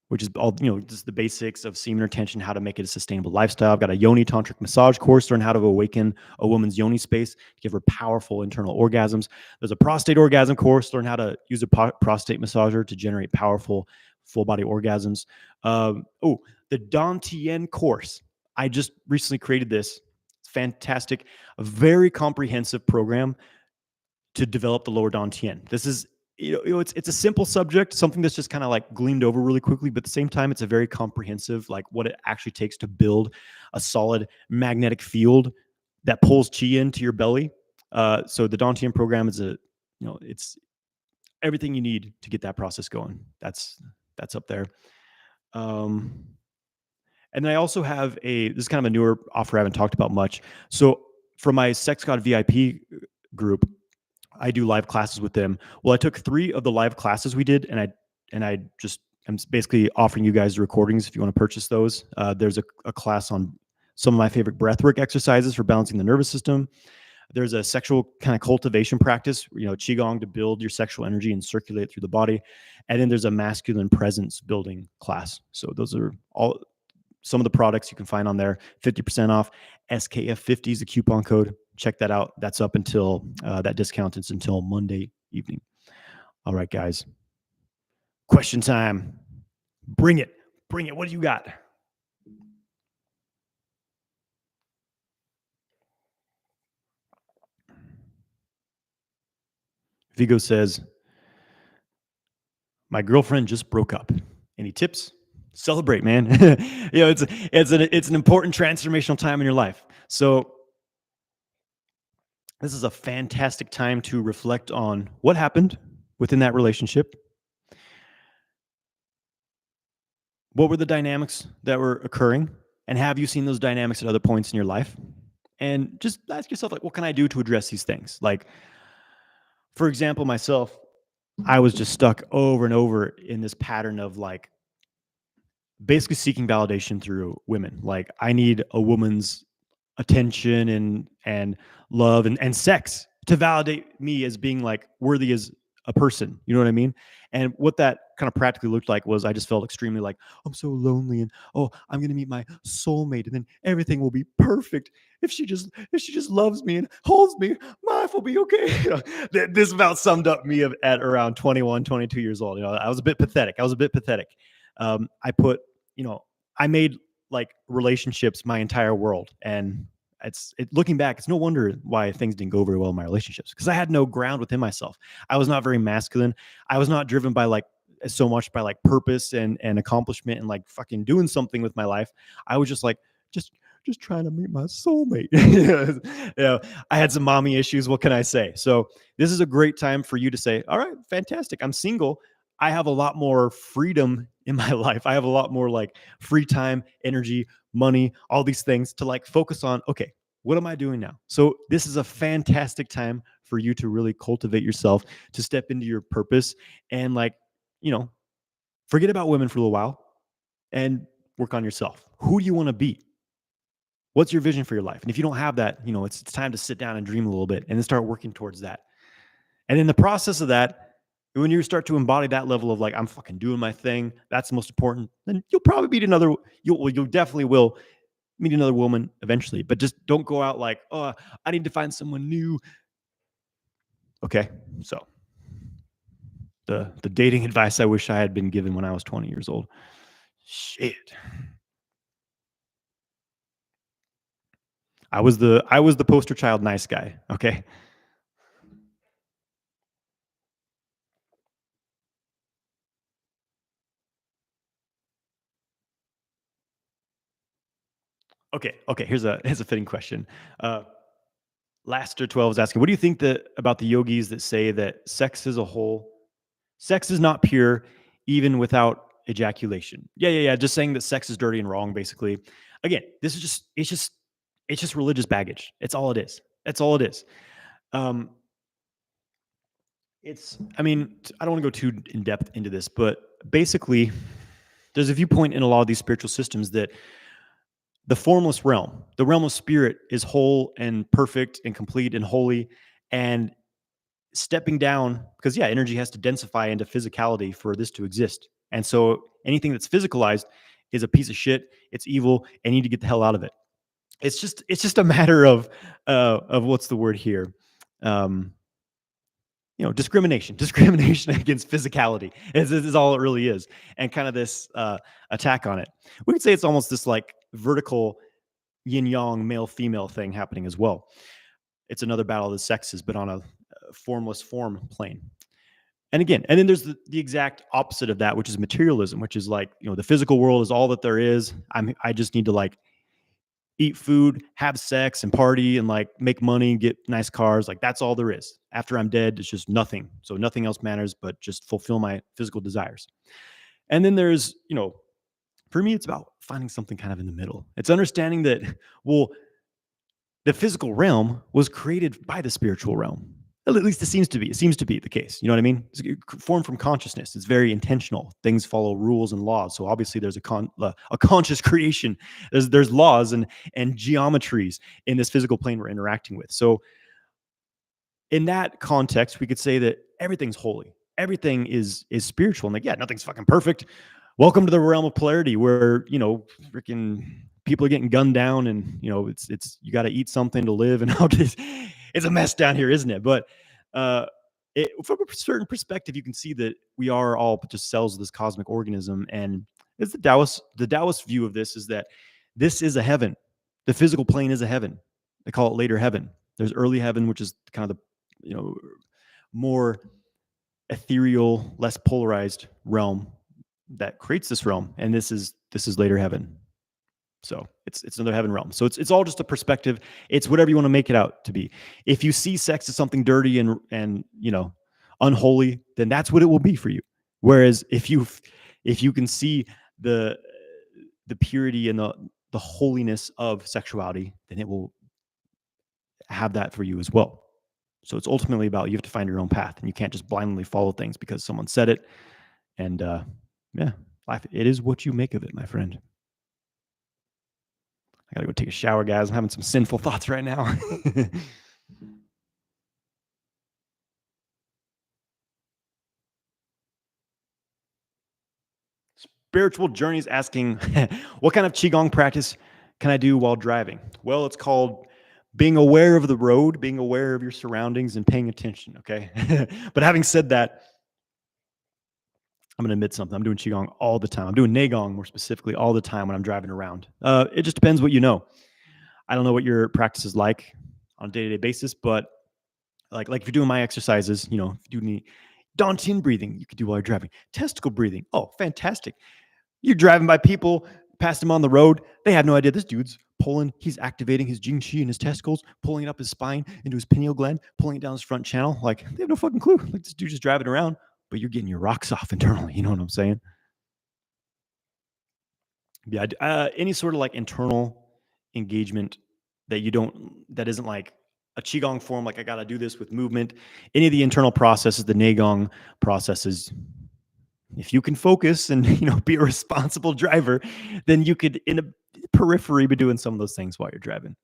which is all, just the basics of semen retention, how to make it a sustainable lifestyle. I've got a yoni tantric massage course, learn how to awaken a woman's yoni space to give her powerful internal orgasms. There's a prostate orgasm course, learn how to use a prostate massager to generate powerful full body orgasms. The Dantian course. I just recently created this. It's fantastic, a very comprehensive program to develop the lower Dantian. This is it's a simple subject, something that's just kind of like gleamed over really quickly, but at the same time, it's a very comprehensive, like what it actually takes to build a solid magnetic field that pulls chi into your belly. So the Dantian program is it's everything you need to get that process going. That's up there. And then I also have this is kind of a newer offer I haven't talked about much. So for my Sex God VIP group, I do live classes with them. Well, I took 3 of the live classes we did and I and I just am basically offering you guys the recordings if you want to purchase those. There's a class on some of my favorite breathwork exercises for balancing the nervous system. There's a sexual kind of cultivation practice, qigong to build your sexual energy and circulate through the body. And then there's a masculine presence building class. So those are all some of the products you can find on there. 50% off. SKF50 is the coupon code. Check that out. That's up until that discount is until Monday evening. All right, guys. Question time. Bring it. Bring it. What do you got? Vigo says, my girlfriend just broke up. Any tips? Celebrate, man. It's an important transformational time in your life. So this is a fantastic time to reflect on what happened within that relationship. What were the dynamics that were occurring? And have you seen those dynamics at other points in your life? And just ask yourself, like, what can I do to address these things? Like, for example, myself, I was just stuck over and over in this pattern of like basically seeking validation through women. Like, I need a woman's attention and love and sex to validate me as being like worthy as a person. You know what I mean? And what that kind of practically looked like was I just felt extremely like, I'm so lonely, and oh, I'm gonna meet my soulmate, and then everything will be perfect if she just loves me and holds me. My life will be okay. This about summed up me at around 21, 22 years old. I was a bit pathetic. I put, I made like relationships my entire world, and looking back, it's no wonder why things didn't go very well in my relationships, because I had no ground within myself. I was not very masculine. I was not driven by like so much by like purpose and accomplishment and like fucking doing something with my life. I was just like just trying to meet my soulmate. I had some mommy issues. What can I say? So this is a great time for you to say, all right, fantastic, I'm single. I have a lot more freedom in my life. I have a lot more like free time, energy, money, all these things to like focus on, okay, what am I doing now? So this is a fantastic time for you to really cultivate yourself, to step into your purpose and like, forget about women for a little while and work on yourself. Who do you want to be? What's your vision for your life? And if you don't have that, it's time to sit down and dream a little bit and then start working towards that. And in the process of that, when you start to embody that level of like, I'm fucking doing my thing, that's the most important, then you'll probably meet you'll definitely will meet another woman eventually. But just don't go out like, oh, I need to find someone new. Okay. So the dating advice I wish I had been given when I was 20 years old. Shit. I was the poster child nice guy. Okay. Okay. Here's a fitting question. Laster 12 is asking, what do you think about the yogis that say that sex is not pure even without ejaculation? Yeah. Just saying that sex is dirty and wrong, basically. Again, this is it's just religious baggage. It's all it is. That's all it is. I don't want to go too in depth into this, but basically there's a viewpoint in a lot of these spiritual systems that the formless realm, the realm of spirit, is whole and perfect and complete and holy, and stepping down, because energy has to densify into physicality for this to exist. And so anything that's physicalized is a piece of shit. It's evil, and you need to get the hell out of it. It's just a matter of what's the word here? Discrimination against physicality is all it really is, and kind of this attack on it. We could say it's almost this like vertical yin yang male female thing happening as well. It's another battle of the sexes, but on a formless form plane. And then there's the exact opposite of that, which is materialism, which is like, the physical world is all that there is. I just need to like eat food, have sex, and party, and like make money, get nice cars. Like that's all there is. After I'm dead, it's just nothing. So nothing else matters but just fulfill my physical desires. And then there's, for me, it's about finding something kind of in the middle. It's understanding that, well, the physical realm was created by the spiritual realm. At least it seems to be. It seems to be the case. You know what I mean? It's formed from consciousness. It's very intentional. Things follow rules and laws. So obviously, there's a conscious creation. There's laws and geometries in this physical plane we're interacting with. So in that context, we could say that everything's holy. Everything is spiritual. And like, yeah, nothing's fucking perfect. Welcome to the realm of polarity, where freaking people are getting gunned down, and it's you got to eat something to live, and how it's a mess down here, isn't it? But uh, from a certain perspective, you can see that we are all just cells of this cosmic organism, and it's the Taoist view of this is that this is a heaven. The physical plane is a heaven. They call it later heaven. There's early heaven, which is kind of the more ethereal, less polarized realm that creates this realm, and this is later heaven. So it's another heaven realm. So it's all just a perspective. It's whatever you want to make it out to be. If you see sex as something dirty and unholy, then that's what it will be for you. Whereas if you can see the purity and the holiness of sexuality, then it will have that for you as well. So it's ultimately about, you have to find your own path, and you can't just blindly follow things because someone said it. And yeah, life, it is what you make of it, my friend. I gotta go take a shower, guys. I'm having some sinful thoughts right now. Spiritual Journeys asking, what kind of Qigong practice can I do while driving? Well, it's called being aware of the road, being aware of your surroundings, and paying attention, okay? But having said that, I'm going to admit something. I'm doing Qigong all the time. I'm doing Neigong more specifically all the time when I'm driving around. It just depends what you know. I don't know what your practice is like on a day-to-day basis, but like if you're doing my exercises, if you do any Dantian breathing, you could do while you're driving. Testicle breathing. Oh, fantastic. You're driving by people, past them on the road. They have no idea. This dude's pulling, he's activating his Jing in his testicles, pulling it up his spine into his pineal gland, pulling it down his front channel. Like, they have no fucking clue. Like, this dude just driving around, but you're getting your rocks off internally. You know what I'm saying? Yeah. Any sort of like internal engagement that isn't like a Qigong form, like I got to do this with movement. Any of the internal processes, the Neigong processes, if you can focus and be a responsible driver, then you could in a periphery be doing some of those things while you're driving.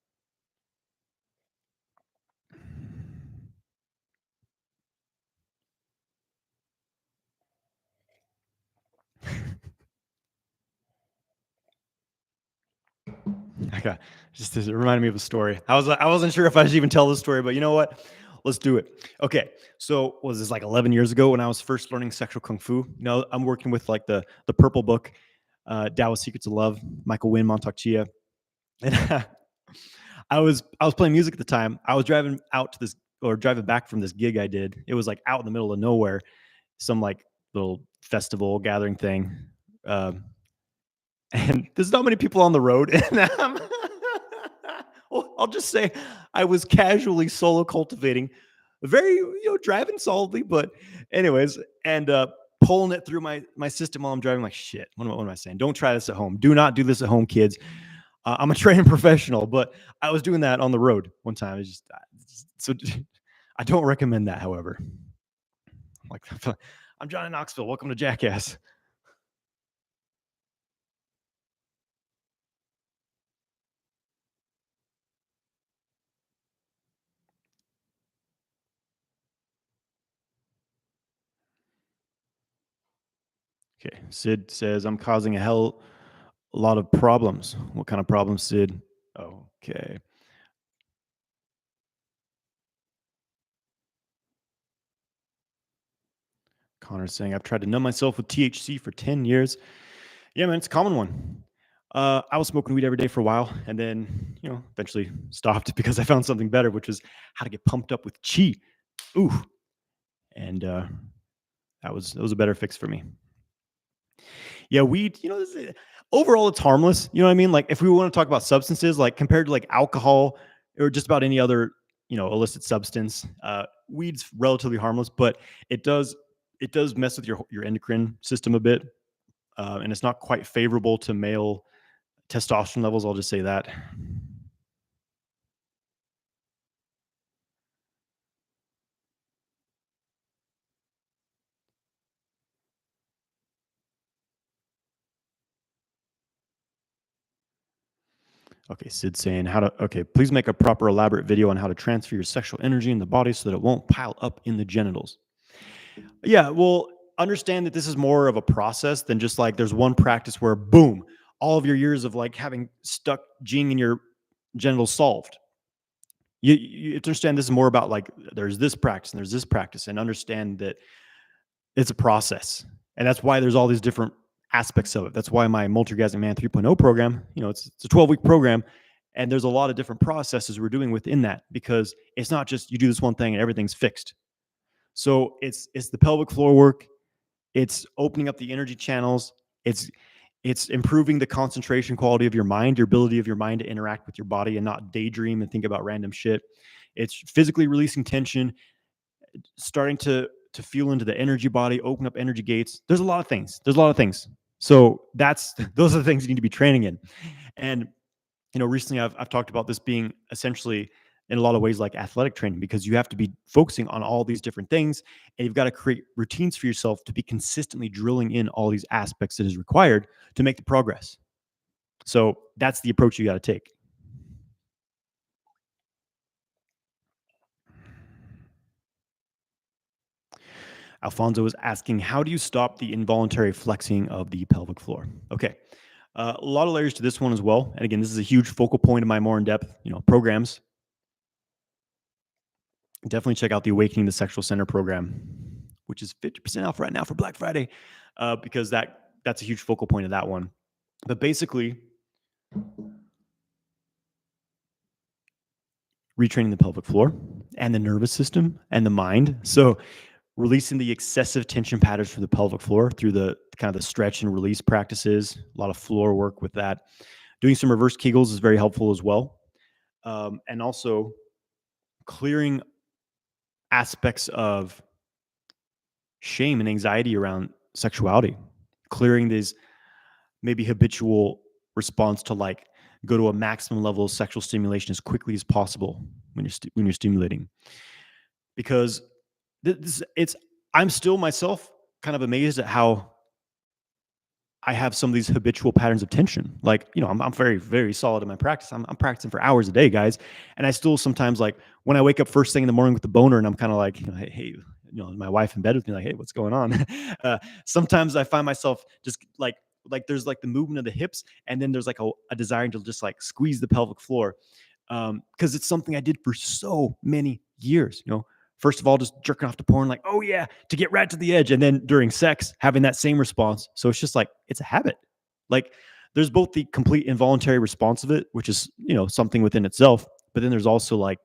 Okay, just it reminded me of a story. I wasn't sure if I should even tell this story, but you know what? Let's do it. Okay, so was this like 11 years ago when I was first learning sexual kung fu? I'm working with like the Purple Book, Taoist Secrets of Love, Michael Wynn, Montauk Chia, and I was playing music at the time. I was driving out to this or driving back from this gig I did. It was like out in the middle of nowhere, some like little festival gathering thing. Um, and there's not many people on the road. And well, I'll just say I was casually solo cultivating, very, driving solidly, but anyways, and pulling it through my system while I'm driving. Like, shit, what am I saying? Don't try this at home. Do not do this at home, kids. I'm a training professional, but I was doing that on the road one time. It's just so I don't recommend that. However, like, I'm Johnny Knoxville. Welcome to Jackass. Okay, Sid says I'm causing a lot of problems. What kind of problems, Sid? Okay. Connor's saying I've tried to numb myself with THC for 10 years. Yeah, man, it's a common one. I was smoking weed every day for a while, and then eventually stopped because I found something better, which was how to get pumped up with chi. Ooh, and that was a better fix for me. Yeah, weed. Overall, it's harmless. You know what I mean? Like, if we want to talk about substances, like compared to like alcohol or just about any other illicit substance, weed's relatively harmless, but it does mess with your endocrine system a bit, and it's not quite favorable to male testosterone levels. I'll just say that. Okay, Sid saying please make a proper elaborate video on how to transfer your sexual energy in the body so that it won't pile up in the genitals. Yeah, well, understand that this is more of a process than just like there's one practice where boom, all of your years of like having stuck Jing in your genitals solved. You have to understand this is more about like there's this practice and there's this practice, and understand that it's a process. And that's why there's all these different aspects of it. That's why my Multi-Orgasmic Man 3.0 program, it's a 12-week program, and there's a lot of different processes we're doing within that, because it's not just you do this one thing and everything's fixed. So it's the pelvic floor work, it's opening up the energy channels, it's improving the concentration quality of your mind, your ability of your mind to interact with your body and not daydream and think about random shit. It's physically releasing tension, starting to feel into the energy body, open up energy gates. There's a lot of things. So those are the things you need to be training in. And recently I've talked about this being essentially in a lot of ways like athletic training, because you have to be focusing on all these different things, and you've got to create routines for yourself to be consistently drilling in all these aspects that is required to make the progress. So that's the approach you got to take. Alfonso is asking, how do you stop the involuntary flexing of the pelvic floor? Okay. A lot of layers to this one as well. And again, this is a huge focal point of my more in-depth, programs. Definitely check out the Awakening the Sexual Center program, which is 50% off right now for Black Friday, because that's a huge focal point of that one. But basically, retraining the pelvic floor and the nervous system and the mind. So releasing the excessive tension patterns for the pelvic floor through the kind of the stretch and release practices, a lot of floor work with that. Doing some reverse Kegels is very helpful as well. And also clearing aspects of shame and anxiety around sexuality, clearing these maybe habitual response to like go to a maximum level of sexual stimulation as quickly as possible when you're stimulating. Because I'm still myself kind of amazed at how I have some of these habitual patterns of tension. Like, I'm very, very solid in my practice. I'm practicing for hours a day, guys. And I still sometimes, like, when I wake up first thing in the morning with the boner and I'm kind of like, hey, my wife in bed with me, like, hey, what's going on? Sometimes I find myself just like there's like the movement of the hips, and then there's like a desire to just like squeeze the pelvic floor. Because it's something I did for so many years, First of all, just jerking off to porn, like, oh yeah, to get right to the edge. And then during sex, having that same response. So it's just like, it's a habit. Like there's both the complete involuntary response of it, which is, something within itself. But then there's also like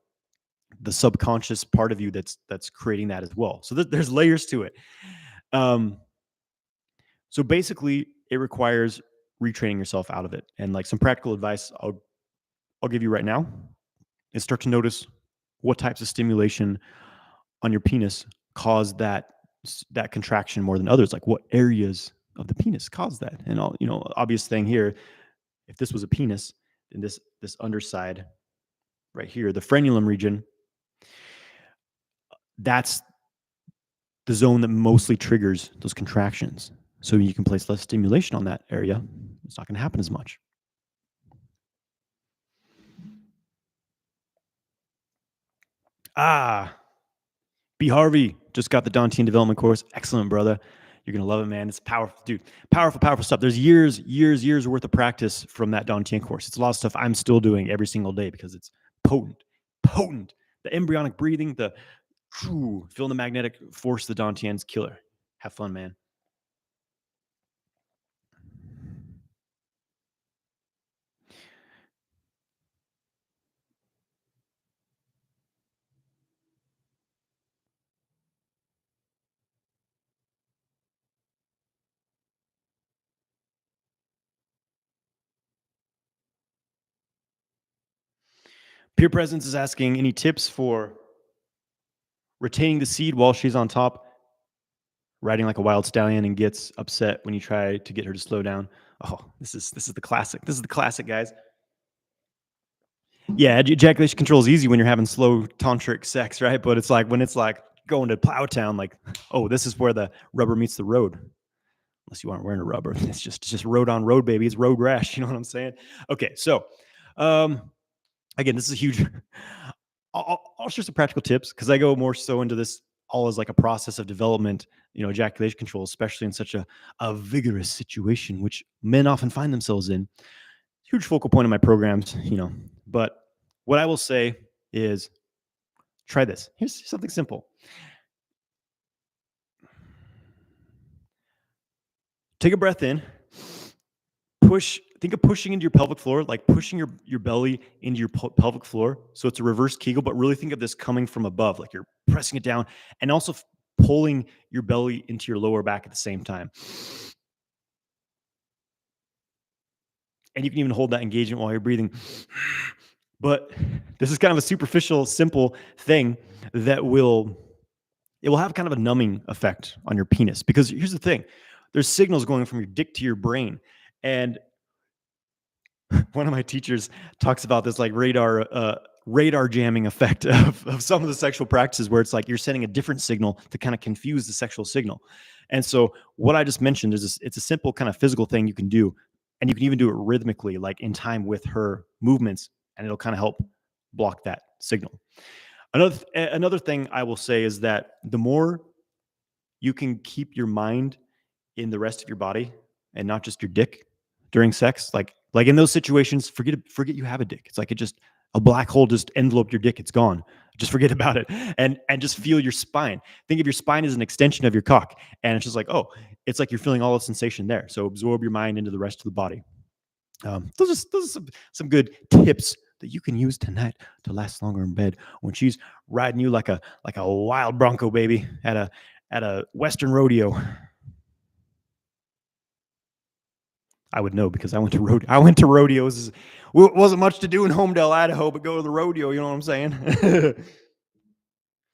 the subconscious part of you that's creating that as well. So there's layers to it. So basically it requires retraining yourself out of it. And like some practical advice I'll give you right now is start to notice what types of stimulation on your penis cause that contraction more than others. Like what areas of the penis cause that? And obvious thing here, if this was a penis, then this underside right here, the frenulum region, that's the zone that mostly triggers those contractions. So you can place less stimulation on that area. It's not going to happen as much. B. Harvey just got the Dantian development course. Excellent, brother. You're going to love it, man. It's powerful, dude. Powerful stuff. There's years worth of practice from that Dantian course. It's a lot of stuff I'm still doing every single day because it's potent. The embryonic breathing, feeling the magnetic force of the Dantian's killer. Have fun, man. Peer Presence is asking any tips for retaining the seed while she's on top, riding like a wild stallion, and gets upset when you try to get her to slow down. Oh, this is the classic. This is the classic, guys. Yeah, ejaculation control is easy when you're having slow tantric sex, right? But it's like when it's like going to Plowtown, like, oh, this is where the rubber meets the road. Unless you aren't wearing a rubber, it's just road on road, baby. It's road rash. You know what I'm saying? Okay, so Um, Again, this is a huge. I'll share some practical tips because I go more so into this all as like a process of development. Ejaculation control, especially in such a vigorous situation, which men often find themselves in. Huge focal point of my programs. But what I will say is try this. Here's something simple. Take a breath in, think of pushing into your pelvic floor, like pushing your belly into your pelvic floor. So it's a reverse Kegel, but really think of this coming from above, like you're pressing it down and also pulling your belly into your lower back at the same time. And you can even hold that engagement while you're breathing. But this is kind of a superficial, simple thing that it will have kind of a numbing effect on your penis. Because here's the thing, there's signals going from your dick to your brain. And one of my teachers talks about this like radar jamming effect of some of the sexual practices where it's like you're sending a different signal to kind of confuse the sexual signal. And so what I just mentioned is it's a simple kind of physical thing you can do, and you can even do it rhythmically, like in time with her movements, and it'll kind of help block that signal. Another thing I will say is that the more you can keep your mind in the rest of your body and not just your dick during sex, like in those situations, forget you have a dick. It's like it just a black hole just enveloped your dick. It's gone. Just forget about it, and just feel your spine. Think of your spine as an extension of your cock, and it's just like, oh, it's like you're feeling all the sensation there. So absorb your mind into the rest of the body. Those are some good tips that you can use tonight to last longer in bed when she's riding you like a wild bronco baby at a Western rodeo. I would know because I went to rodeos. Wasn't much to do in Homedale, Idaho, but go to the rodeo. You know what I'm saying?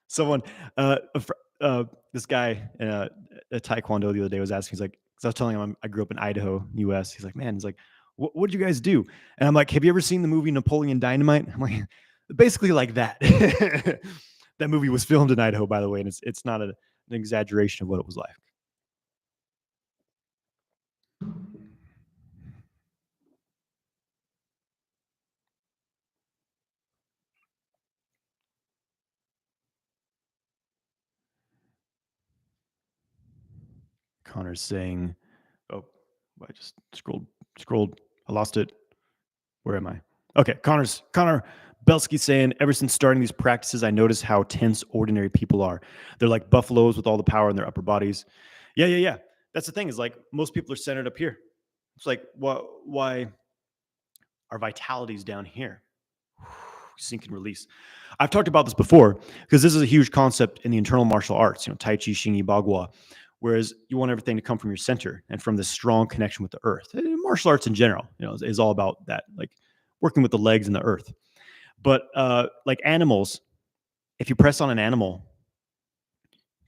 Someone, this guy, at Taekwondo the other day was asking. He's like, because I was telling him I grew up in Idaho, U.S. He's like, man, he's like, what did you guys do? And I'm like, have you ever seen the movie Napoleon Dynamite? I'm like, basically like that. That movie was filmed in Idaho, by the way, and it's not an exaggeration of what it was like. Connor's saying, oh, I just scrolled. I lost it. Where am I? Okay, Connor Belsky saying, ever since starting these practices, I notice how tense ordinary people are. They're like buffaloes with all the power in their upper bodies. Yeah. That's the thing, is like most people are centered up here. It's like, why our vitality's down here? Sink and release. I've talked about this before because this is a huge concept in the internal martial arts, Tai Chi, Xingyi, Bagua, whereas you want everything to come from your center and from this strong connection with the earth. And martial arts in general, is all about that, like working with the legs and the earth. But like animals, if you press on an animal,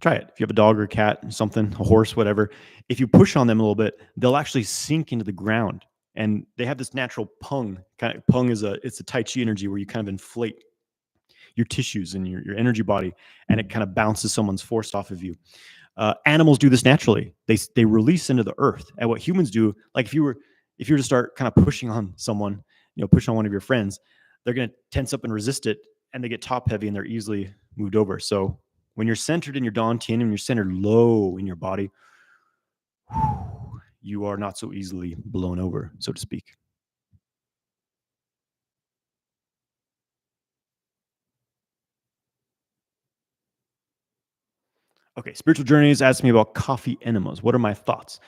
try it. If you have a dog or a cat, something, a horse, whatever, if you push on them a little bit, they'll actually sink into the ground. And they have this natural pung. Pung it's a Tai Chi energy where you kind of inflate your tissues and your energy body, and it kind of bounces someone's force off of you. Animals do this naturally. They release into the earth. And what humans do, like if you were to start kind of pushing on someone, push on one of your friends, they're going to tense up and resist it, and they get top heavy and they're easily moved over. So when you're centered in your Dantian and you're centered low in your body, you are not so easily blown over, so to speak. Okay, Spiritual Journeys asked me about coffee enemas. What are my thoughts?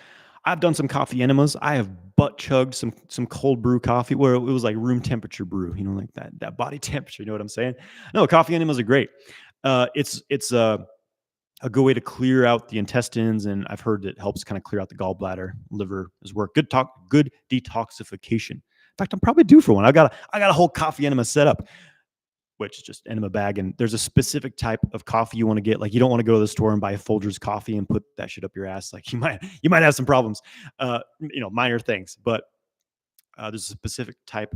I've done some coffee enemas. I have butt chugged some cold brew coffee where it was like room temperature brew, like that body temperature. You know what I'm saying? No, coffee enemas are great. It's a good way to clear out the intestines, and I've heard it helps kind of clear out the gallbladder, liver as well. Good detoxification. In fact, I'm probably due for one. I got a whole coffee enema set up, which is just enema bag. And there's a specific type of coffee you want to get. Like you don't want to go to the store and buy a Folgers coffee and put that shit up your ass. Like you might have some problems, minor things. But there's a specific type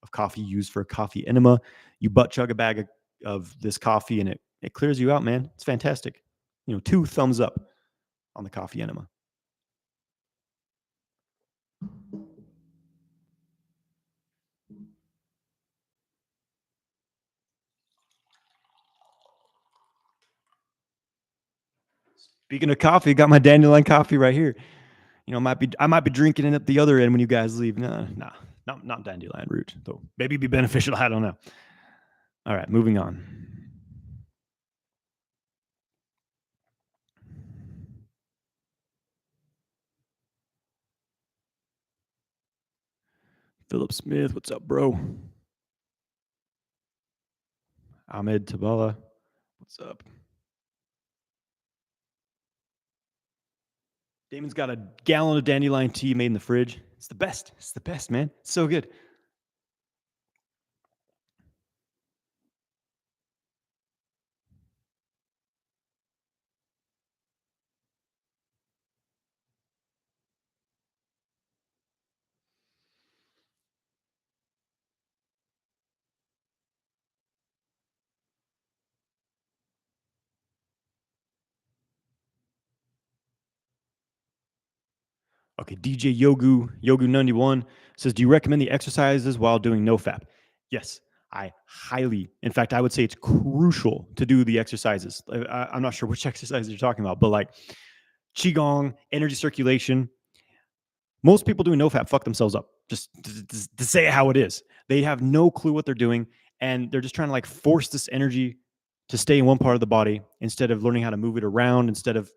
of coffee used for a coffee enema. You butt chug a bag of this coffee and it clears you out, man. It's fantastic. 2 thumbs up on the coffee enema. Speaking of coffee, got my dandelion coffee right here. I might be drinking it at the other end when you guys leave. No, not dandelion root, though. Maybe it'd be beneficial. I don't know. All right, moving on. Philip Smith, what's up, bro? Ahmed Tabala, what's up? Damon's got a gallon of dandelion tea made in the fridge. It's the best. It's the best, man. It's so good. Okay, DJ Yogu91 says, do you recommend the exercises while doing NoFap? Yes, I highly, in fact, I would say it's crucial to do the exercises. I'm not sure which exercises you're talking about, but like Qigong, energy circulation. Most people doing NoFap fuck themselves up. Just to say it how it is. They have no clue what they're doing, and they're just trying to like force this energy to stay in one part of the body instead of learning how to move it around, instead of,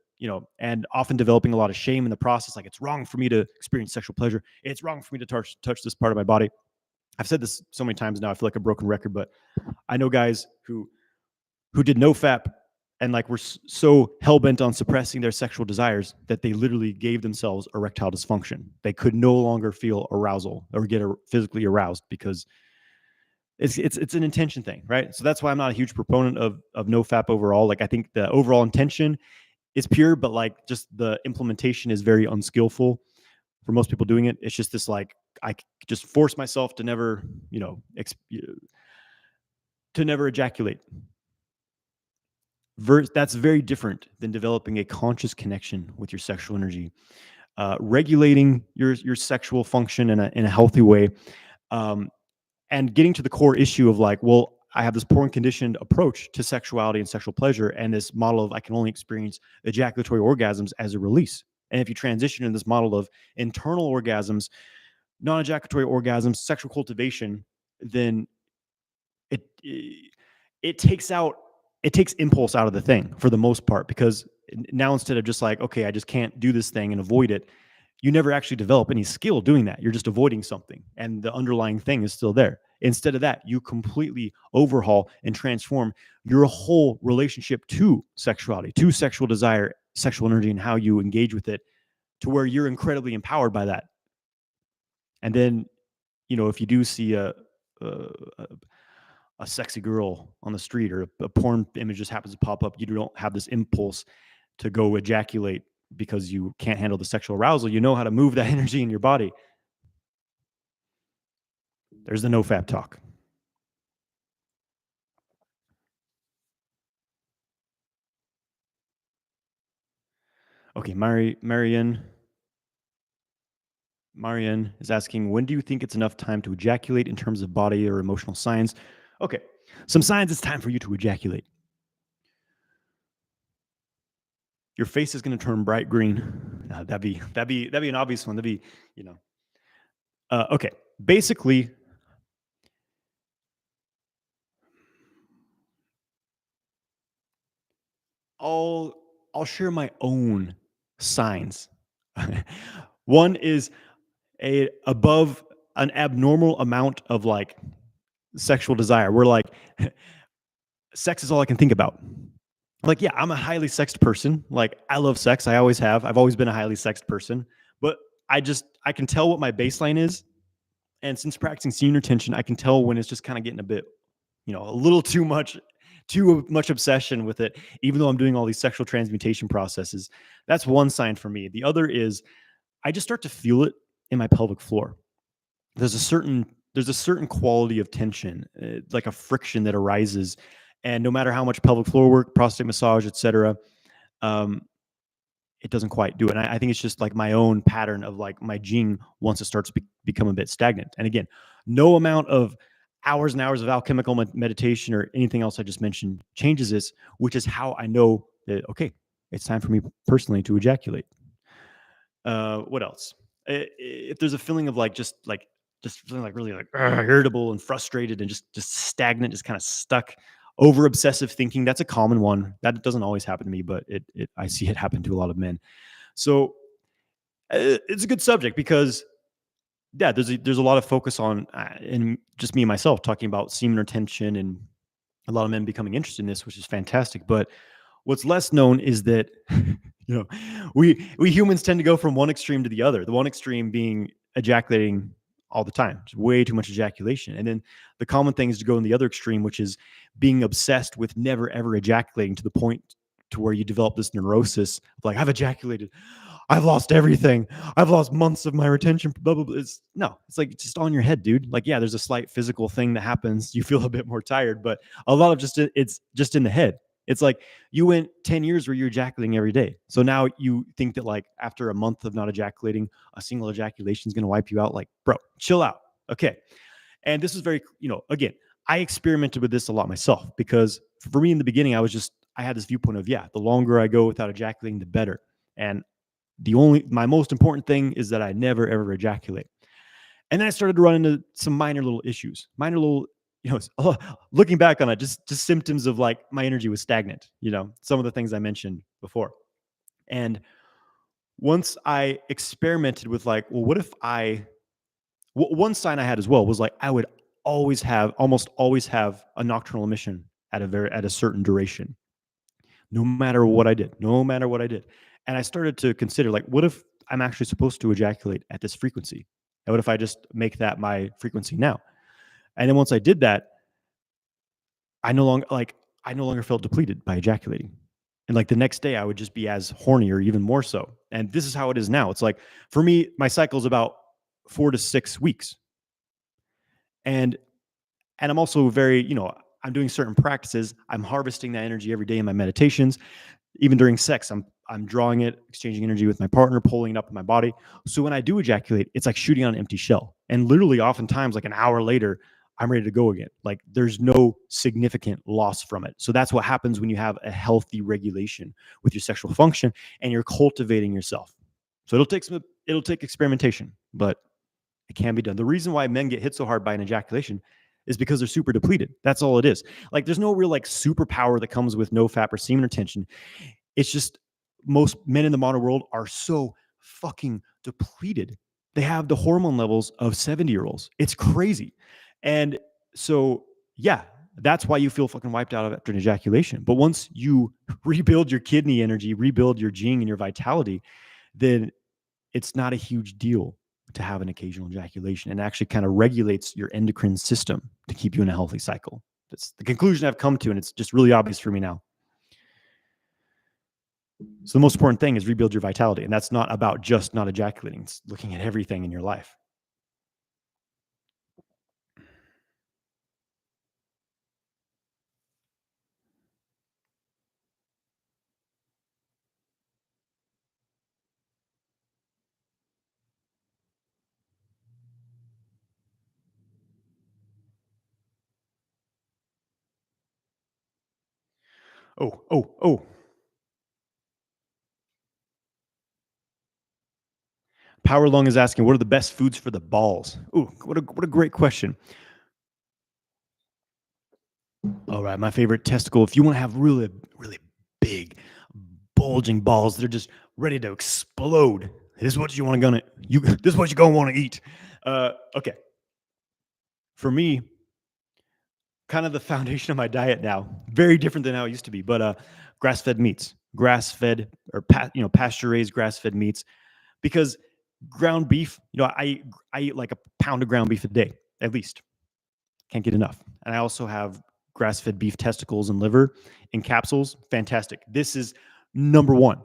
and often developing a lot of shame in the process. Like, it's wrong for me to experience sexual pleasure. It's wrong for me to touch this part of my body. I've said this so many times now, I feel like a broken record, but I know guys who did NoFap and like were so hell-bent on suppressing their sexual desires that they literally gave themselves erectile dysfunction. They could no longer feel arousal or get physically aroused because it's an intention thing, right? So that's why I'm not a huge proponent of NoFap overall. Like, I think the overall intention is pure, but like just the implementation is very unskillful for most people doing it. It's just this like, I just force myself to never, to never ejaculate. That's very different than developing a conscious connection with your sexual energy, regulating your sexual function in a healthy way, and getting to the core issue of like, well, I have this poor and conditioned approach to sexuality and sexual pleasure, and this model of I can only experience ejaculatory orgasms as a release. And if you transition in this model of internal orgasms, non-ejaculatory orgasms, sexual cultivation, then it it takes impulse out of the thing for the most part, because now instead of just like, okay, I just can't do this thing and avoid it, you never actually develop any skill doing that. You're just avoiding something, and the underlying thing is still there. Instead of that, you completely overhaul and transform your whole relationship to sexuality, to sexual desire, sexual energy, and how you engage with it, to where you're incredibly empowered by that. And then, if you do see a sexy girl on the street, or a porn image just happens to pop up, you don't have this impulse to go ejaculate because you can't handle the sexual arousal. You know how to move that energy in your body. There's the NoFap talk. Okay, Marianne is asking, when do you think it's enough time to ejaculate in terms of body or emotional signs? Okay, some signs it's time for you to ejaculate. Your face is going to turn bright green. That'd be an obvious one. That'd be, okay. Basically, I'll share my own signs. One is above an abnormal amount of like sexual desire. We're like, sex is all I can think about. Like, yeah, I'm a highly sexed person. Like, I love sex. I always have. I've always been a highly sexed person. But I can tell what my baseline is. And since practicing senior tension, I can tell when it's just kind of getting a bit, a little too much obsession with it, even though I'm doing all these sexual transmutation processes. That's one sign for me. The other is I just start to feel it in my pelvic floor. There's a certain quality of tension, like a friction that arises, and no matter how much pelvic floor work, prostate massage, etc., it doesn't quite do it. And I think it's just like my own pattern of like my Jing once it starts to become a bit stagnant. And again, no amount of hours and hours of alchemical meditation or anything else I just mentioned changes this, which is how I know that, okay, it's time for me personally to ejaculate. What else? If there's a feeling of just feeling like really like irritable and frustrated and just stagnant, just kind of stuck, over obsessive thinking. That's a common one. That doesn't always happen to me, but it I see it happen to a lot of men. So it's a good subject because yeah, there's a lot of focus on and just me and myself talking about semen retention and a lot of men becoming interested in this, which is fantastic. But what's less known is that you know we humans tend to go from one extreme to the other. The one extreme being ejaculating all the time, just way too much ejaculation, and then the common thing is to go in the other extreme, which is being obsessed with never ever ejaculating to the point to where you develop this neurosis of like I've ejaculated, I've lost everything. I've lost months of my retention. Blah, blah, blah. It's like just on your head, dude. Like, yeah, there's a slight physical thing that happens. You feel a bit more tired, but a lot of it's just in the head. It's like you went 10 years where you're ejaculating every day. So now you think that like after a month of not ejaculating, a single ejaculation is going to wipe you out. Like, bro, chill out. Okay. And this is very, again, I experimented with this a lot myself because for me in the beginning, I had this viewpoint of, yeah, the longer I go without ejaculating, the better. And my most important thing is that I never ever ejaculate. And then I started to run into some minor little issues, looking back on it, just symptoms of like my energy was stagnant, some of the things I mentioned before. And once I experimented with like, well, one sign I had as well was like, I would almost always have a nocturnal emission at a certain duration, no matter what I did, no matter what I did. And I started to consider like, what if I'm actually supposed to ejaculate at this frequency? And what if I just make that my frequency now? And then once I did that, I no longer felt depleted by ejaculating. And like the next day I would just be as horny or even more so. And this is how it is now. It's like for me, my cycle is about 4 to 6 weeks. And I'm also very, I'm doing certain practices. I'm harvesting that energy every day in my meditations. Even during sex, I'm drawing it, exchanging energy with my partner, pulling it up in my body. So when I do ejaculate, it's like shooting on an empty shell. And literally, oftentimes, like an hour later, I'm ready to go again. Like there's no significant loss from it. So that's what happens when you have a healthy regulation with your sexual function and you're cultivating yourself. So it'll take experimentation, but it can be done. The reason why men get hit so hard by an ejaculation is because they're super depleted. That's all it is. Like there's no real like superpower that comes with NoFap or semen retention. It's just most men in the modern world are so fucking depleted. They have the hormone levels of 70-year-olds. It's crazy. And so, yeah, that's why you feel fucking wiped out after an ejaculation. But once you rebuild your kidney energy, rebuild your Jing and your vitality, then it's not a huge deal to have an occasional ejaculation, and actually kind of regulates your endocrine system to keep you in a healthy cycle. That's the conclusion I've come to, and it's just really obvious for me now. So the most important thing is rebuild your vitality, and that's not about just not ejaculating. It's looking at everything in your life. Oh. Power Lung is asking, what are the best foods for the balls? Ooh, what a great question. All right, my favorite testicle. If you want to have really, really big, bulging balls, they're just ready to explode. This is what you want to This is what you're gonna want to eat. Okay. For me, kind of the foundation of my diet now, very different than how it used to be. But grass-fed meats, grass-fed or pasture-raised grass-fed meats, because ground beef, I eat like a pound of ground beef a day at least. Can't get enough. And I also have grass-fed beef testicles and liver in capsules. Fantastic. This is number one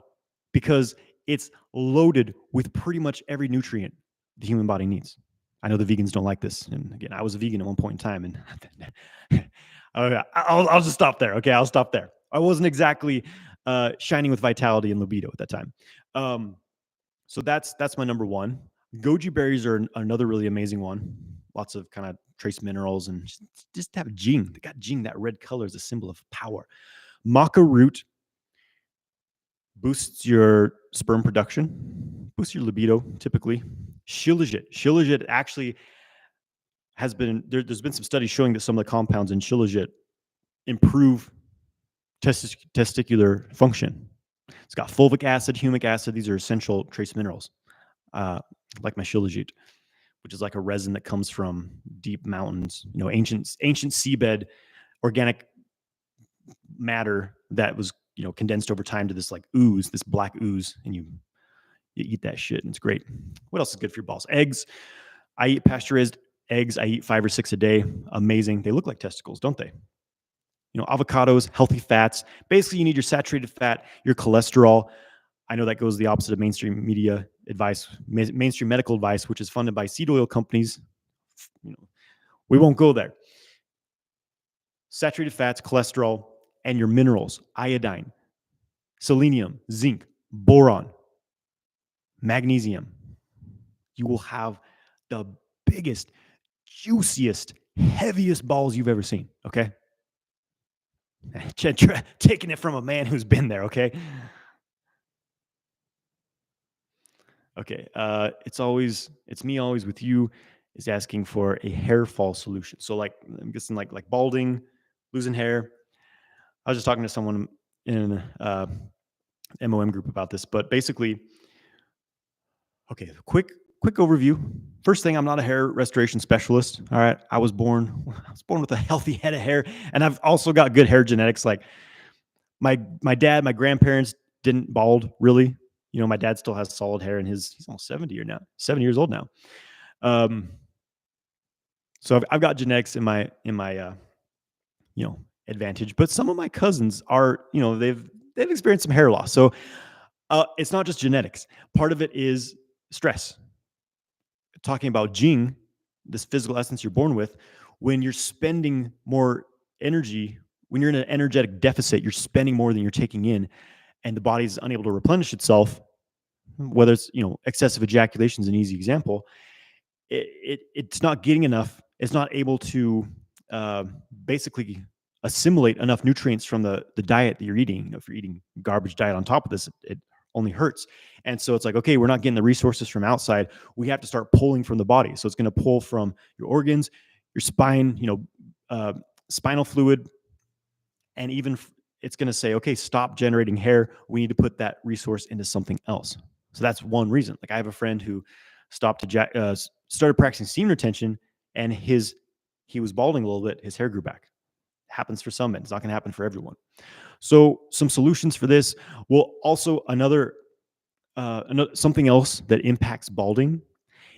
because it's loaded with pretty much every nutrient the human body needs. I know the vegans don't like this, and again, I was a vegan at one point in time, and I'll just stop there. Okay, I'll stop there. I wasn't exactly shining with vitality and libido at that time. So that's my number one. Goji berries are another really amazing one. Lots of kind of trace minerals and just have Jing. They got Jing. That red color is a symbol of power. Maca root boosts your sperm production, boosts your libido typically. Shilajit. Shilajit actually has been, there's been some studies showing that some of the compounds in Shilajit improve testicular function. It's got fulvic acid, humic acid. These are essential trace minerals, like my Shilajit, which is like a resin that comes from deep mountains, ancient seabed organic matter that was, condensed over time to this like ooze, this black ooze, and you eat that shit and it's great. What else is good for your balls? Eggs. I eat pasteurized eggs. I eat 5 or 6 a day. Amazing. They look like testicles, don't they? Avocados, healthy fats. Basically, you need your saturated fat, your cholesterol. I know that goes the opposite of mainstream media advice, mainstream medical advice, which is funded by seed oil companies. We won't go there. Saturated fats, cholesterol, and your minerals: iodine, selenium, zinc, boron, magnesium. You will have the biggest, juiciest, heaviest balls you've ever seen. Okay. Taking it from a man who's been there. Okay. Okay. It's me always with you is asking for a hair fall solution. So like, I'm guessing like balding, losing hair. I was just talking to someone in MOM group about this, but basically, okay, quick overview. First thing, I'm not a hair restoration specialist. All right, I was born with a healthy head of hair, and I've also got good hair genetics. Like my dad, my grandparents didn't bald really. My dad still has solid hair, and he's almost 70 years old now. So I've got genetics in my advantage, but some of my cousins are, they've experienced some hair loss. So it's not just genetics. Part of it is stress. Talking about Jing, this physical essence you're born with, when you're spending more energy, when you're in an energetic deficit, you're spending more than you're taking in, and the body is unable to replenish itself. Whether it's excessive ejaculation is an easy example. It's not getting enough. It's not able to basically assimilate enough nutrients from the diet that you're eating. If you're eating garbage diet on top of this, it only hurts. And so it's like, okay, we're not getting the resources from outside. We have to start pulling from the body. So it's going to pull from your organs, your spine, spinal fluid, and even it's going to say, okay, stop generating hair. We need to put that resource into something else. So that's one reason. Like I have a friend who started practicing semen retention, and he was balding a little bit. His hair grew back. Happens for some men. It's not going to happen for everyone. So some solutions for this. Well, also another something else that impacts balding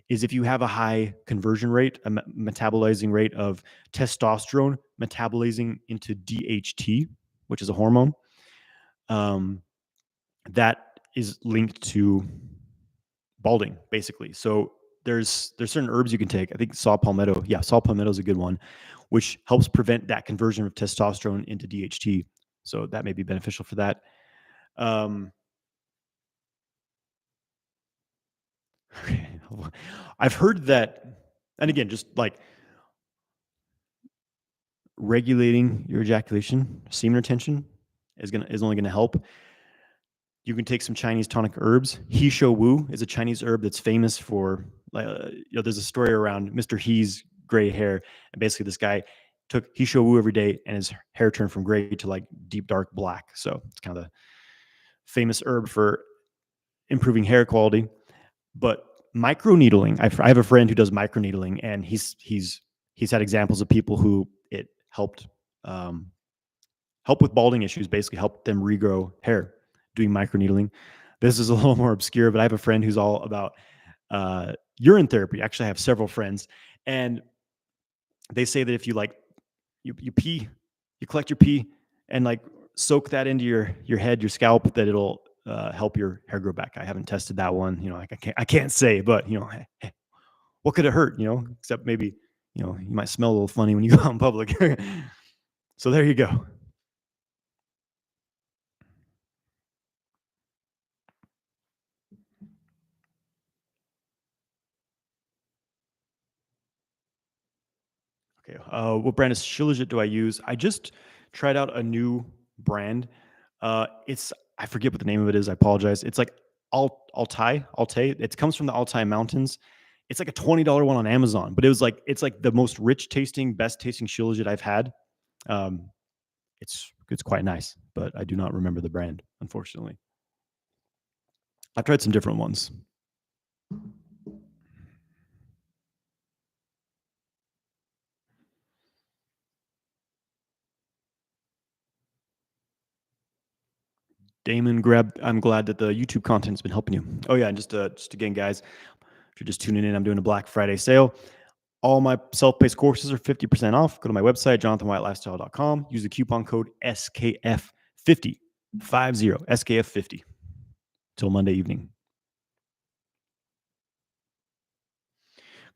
is if you have a high conversion rate, a metabolizing rate of testosterone metabolizing into DHT, which is a hormone, that is linked to balding, basically. So there's certain herbs you can take. I think saw palmetto. Yeah, saw palmetto is a good one, which helps prevent that conversion of testosterone into DHT. So that may be beneficial for that. Okay. I've heard that, and again, just like regulating your ejaculation, semen retention is only gonna help. You can take some Chinese tonic herbs. He Shou Wu is a Chinese herb that's famous for, there's a story around Mr. He's gray hair, and basically this guy took He Shou Wu every day, and his hair turned from gray to like deep dark black. So it's kind of the famous herb for improving hair quality. But microneedling, I have a friend who does microneedling, and he's had examples of people who it helped help with balding issues, basically help them regrow hair doing microneedling. This is a little more obscure, but I have a friend who's all about urine therapy. Actually, I have several friends, and they say that if you you pee, you collect your pee, and like soak that into your head, your scalp, that it'll help your hair grow back. I haven't tested that one. I can't say, but hey, what could it hurt? Except maybe you might smell a little funny when you go out in public. So there you go. Okay. What brand of Shilajit do I use? I just tried out a new brand. It's I forget what the name of it is. I apologize. It's like Altai. It comes from the Altai Mountains. It's like a $20 one on Amazon, but it's like the most rich tasting, best tasting shilajit I've had. Um, it's quite nice, but I do not remember the brand, unfortunately. I've tried some different ones. Damon, I'm glad that the YouTube content's been helping you. Oh yeah, and just again, guys, if you're just tuning in, I'm doing a Black Friday sale. All my self-paced courses are 50% off. Go to my website, jonathanwhitelifestyle.com. Use the coupon code SKF50, 50, SKF50 till Monday evening.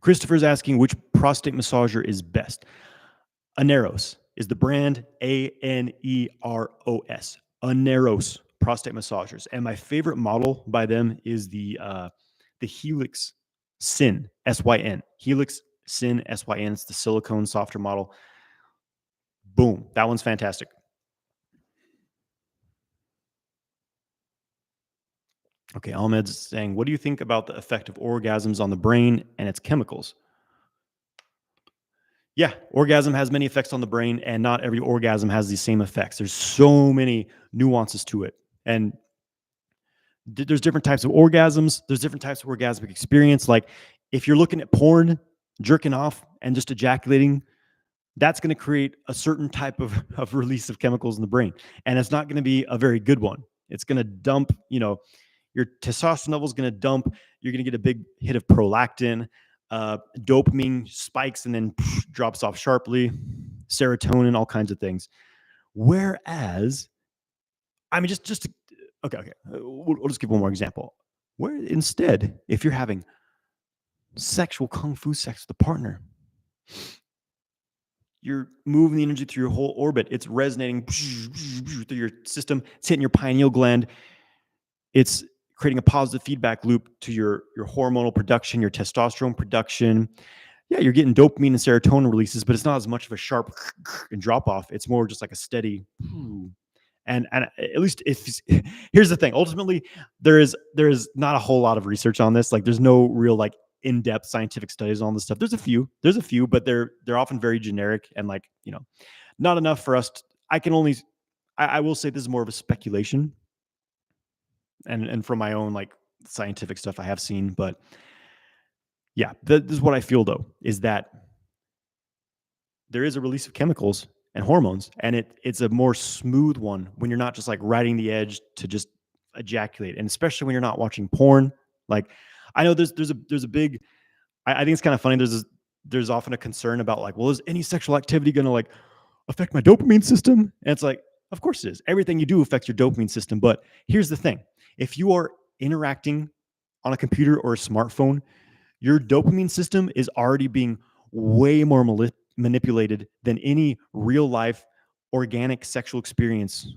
Christopher's asking which prostate massager is best. Aneros is the brand, Aneros. Aneros prostate massagers. And my favorite model by them is the Helix Syn, SYN. Helix Syn, SYN. It's the silicone softer model. Boom. That one's fantastic. Okay, Ahmed's saying, what do you think about the effect of orgasms on the brain and its chemicals? Yeah, orgasm has many effects on the brain, and not every orgasm has the same effects. There's so many nuances to it. And there's different types of orgasms. There's different types of orgasmic experience. Like if you're looking at porn, jerking off, and just ejaculating, that's going to create a certain type of release of chemicals in the brain. And it's not going to be a very good one. It's going to dump, your testosterone level is going to dump. You're going to get a big hit of prolactin. Dopamine spikes and then drops off sharply. Serotonin, all kinds of things. Whereas, I mean, okay. We'll just give one more example. Where instead, if you're having sexual kung fu sex with a partner, you're moving the energy through your whole orbit. It's resonating through your system. It's hitting your pineal gland. It's creating a positive feedback loop to your hormonal production, your testosterone production. Yeah, you're getting dopamine and serotonin releases, but it's not as much of a sharp and drop off. It's more just like a steady. And at least if here's the thing, ultimately there is not a whole lot of research on this. Like there's no real like in-depth scientific studies on this stuff. There's a few, but they're often very generic and like, not enough for us. I will say this is more of a speculation and from my own like scientific stuff I have seen, but yeah, this is what I feel though, is that there is a release of chemicals and hormones, and it's a more smooth one when you're not just like riding the edge to just ejaculate, and especially when you're not watching porn. Like I know there's a big. I think it's kind of funny. There's often a concern about like, well, is any sexual activity going to like affect my dopamine system? And it's like, of course it is. Everything you do affects your dopamine system. But here's the thing: if you are interacting on a computer or a smartphone, your dopamine system is already being way more manipulated than any real life organic sexual experience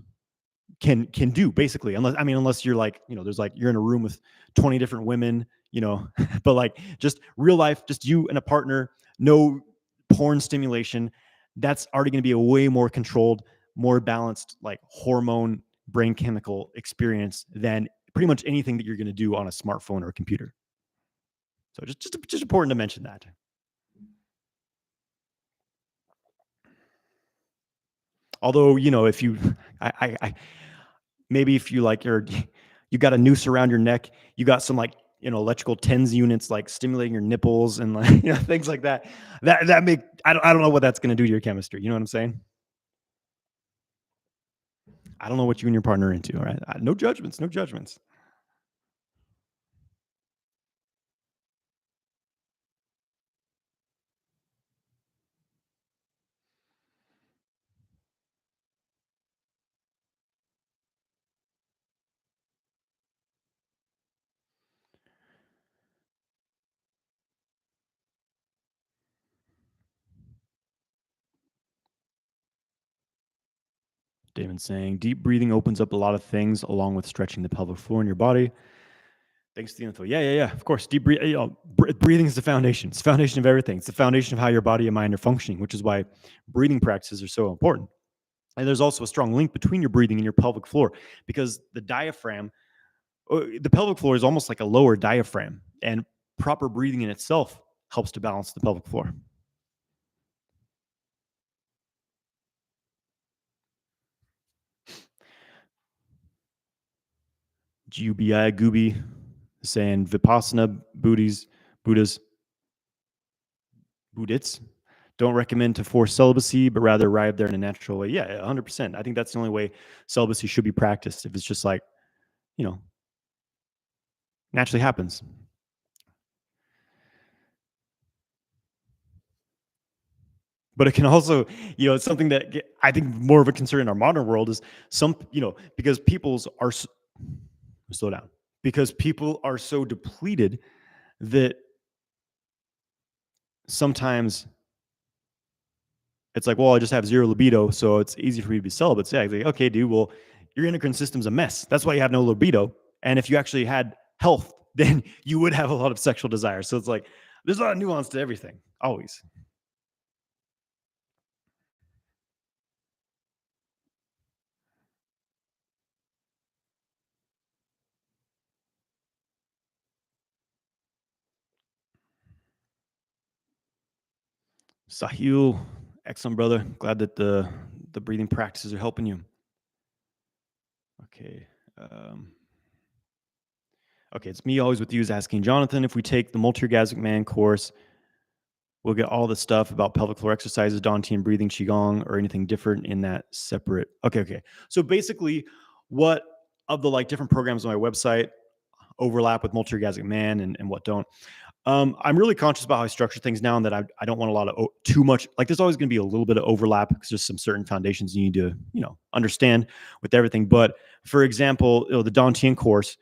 can do, basically. Unless you're like, there's like you're in a room with 20 different women, but like just real life, just you and a partner, no porn stimulation. That's already going to be a way more controlled, more balanced, like hormone brain chemical experience than pretty much anything that you're going to do on a smartphone or a computer. So just important to mention that. Although, if you, maybe if you like you got a noose around your neck, you got some like, electrical TENS units like stimulating your nipples and like, things like that. I don't know what that's going to do to your chemistry. You know what I'm saying? I don't know what you and your partner are into. All right. No judgments. No judgments. Damon's saying deep breathing opens up a lot of things along with stretching the pelvic floor in your body. Thanks to the info. Yeah. Of course, deep breathing. Breathing is the foundation. It's the foundation of everything. It's the foundation of how your body and mind are functioning, which is why breathing practices are so important. And there's also a strong link between your breathing and your pelvic floor because the pelvic floor is almost like a lower diaphragm, and proper breathing in itself helps to balance the pelvic floor. GUBI, Gooby, saying Vipassana Buddhas, Buddhits don't recommend to force celibacy, but rather arrive there in a natural way. Yeah, 100%. I think that's the only way celibacy should be practiced. If it's just like, you know, naturally happens. But it can also, it's something that I think more of a concern in our modern world is because slow down, because people are so depleted that sometimes it's like, well, I just have zero libido, so it's easy for me to be celibate. So yeah, like, okay, dude, well, your endocrine system's a mess. That's why you have no libido. And if you actually had health, then you would have a lot of sexual desire. So it's like, there's a lot of nuance to everything, always. Sahil, excellent, brother. Glad that the breathing practices are helping you. Okay. Okay, it's me always with you is asking Jonathan if we take the multi-orgasmic man course, we'll get all the stuff about pelvic floor exercises, Dantian breathing, Qigong, or anything different in that separate. Okay. So basically, what of the like different programs on my website overlap with multi-orgasmic man and what don't? I'm really conscious about how I structure things now, and that I don't want a lot of too much. Like, there's always going to be a little bit of overlap because there's some certain foundations you need to understand with everything. But for example, the Dantian course,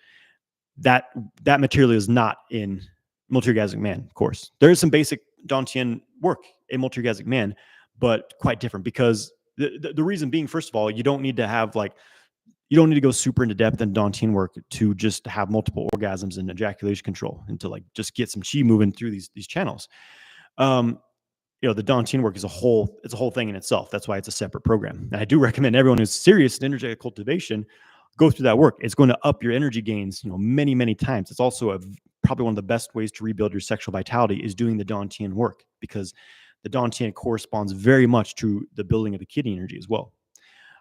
that material is not in multi-orgasmic man course. There is some basic Dantian work in multi-orgasmic man, but quite different because the reason being, first of all, you don't need to go super into depth in Dantian work to just have multiple orgasms and ejaculation control and to like just get some chi moving through these channels. The Dantian work is it's a whole thing in itself. That's why it's a separate program. And I do recommend everyone who's serious in energetic cultivation go through that work. It's going to up your energy gains, many, many times. It's also probably one of the best ways to rebuild your sexual vitality is doing the Dantian work, because the Dantian corresponds very much to the building of the kidney energy as well.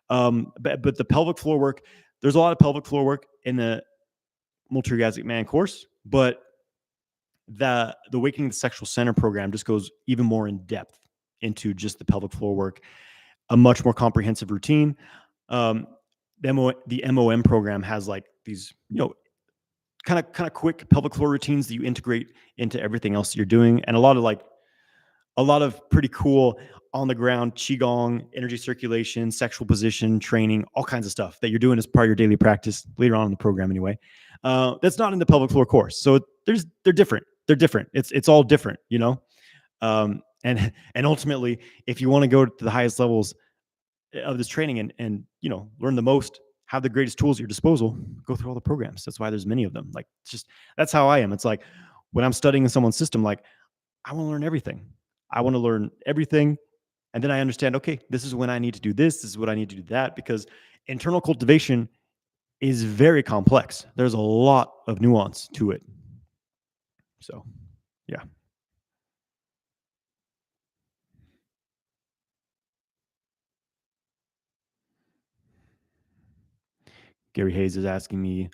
But the pelvic floor work, there's a lot of pelvic floor work in the multi-orgasmic man course, but the Awakening the Sexual Center program just goes even more in depth into just the pelvic floor work, a much more comprehensive routine. The MOM program has like these, kind of quick pelvic floor routines that you integrate into everything else that you're doing, and a lot of pretty cool on the ground qigong, energy circulation, sexual position training, all kinds of stuff that you're doing as part of your daily practice later on in the program anyway. That's not in the pelvic floor course. So they're different. They're different. It's all different, and ultimately, if you want to go to the highest levels of this training and learn the most, have the greatest tools at your disposal, go through all the programs. That's why there's many of them. Like, it's just, that's how I am. It's like when I'm studying in someone's system, like, I want to learn everything. I want to learn everything. And then I understand, okay, this is when I need to do this. This is what I need to do that, because internal cultivation is very complex. There's a lot of nuance to it. So, yeah. Gary Hayes is asking me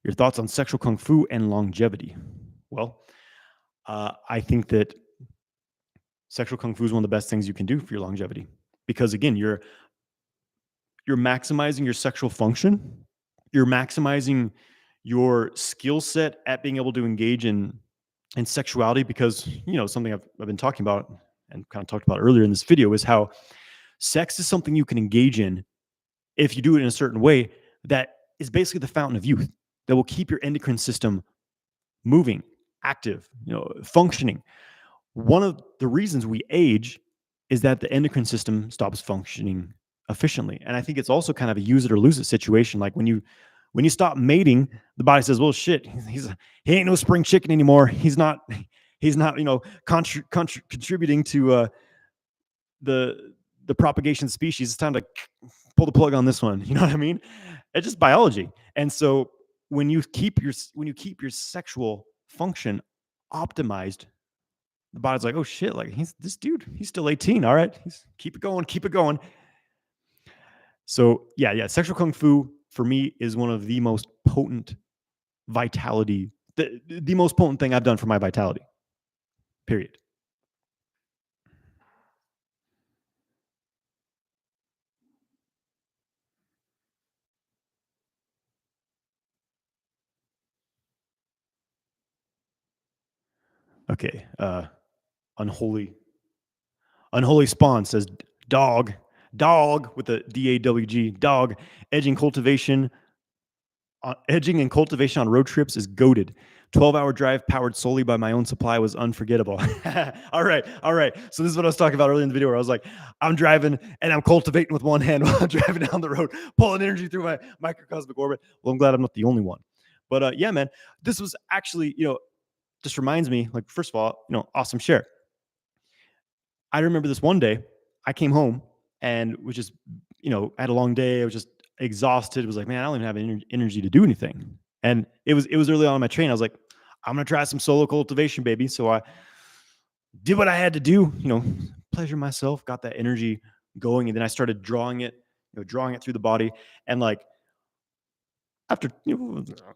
your thoughts on sexual kung fu and longevity. Well, I think that sexual kung fu is one of the best things you can do for your longevity, because again, you're maximizing your sexual function, you're maximizing your skill set at being able to engage in sexuality, because something I've been talking about and kind of talked about earlier in this video is how sex is something you can engage in if you do it in a certain way that is basically the fountain of youth, that will keep your endocrine system moving, active, functioning. One of the reasons we age is that the endocrine system stops functioning efficiently. And I think it's also kind of a use it or lose it situation. Like when you stop mating, the body says, well, shit, he ain't no spring chicken anymore. He's not contributing to the the propagation of species. It's time to pull the plug on this one. You know what I mean? It's just biology. And so when you keep your sexual function optimized, the body's like, oh shit, like he's this dude, he's still 18. All right, keep it going, keep it going. So yeah, sexual kung fu for me is one of the most potent vitality, the most potent thing I've done for my vitality. Period. Okay. Unholy Unholy Spawn says dog with a DAWG, dog. Edging cultivation Edging and cultivation on road trips is goaded. 12-hour drive powered solely by my own supply was unforgettable. All right. So this is what I was talking about earlier in the video where I was like, I'm driving and I'm cultivating with one hand while I'm driving down the road, pulling energy through my microcosmic orbit. Well, I'm glad I'm not the only one. But yeah, man, this was actually, just reminds me, like, first of all, awesome share. I remember this one day I came home and was just, I had a long day. I was just exhausted. It was like, man, I don't even have energy to do anything. And it was early on in my train. I was like, I'm gonna try some solo cultivation, baby. So I did what I had to do, pleasure myself, got that energy going, and then I started drawing it through the body. And like after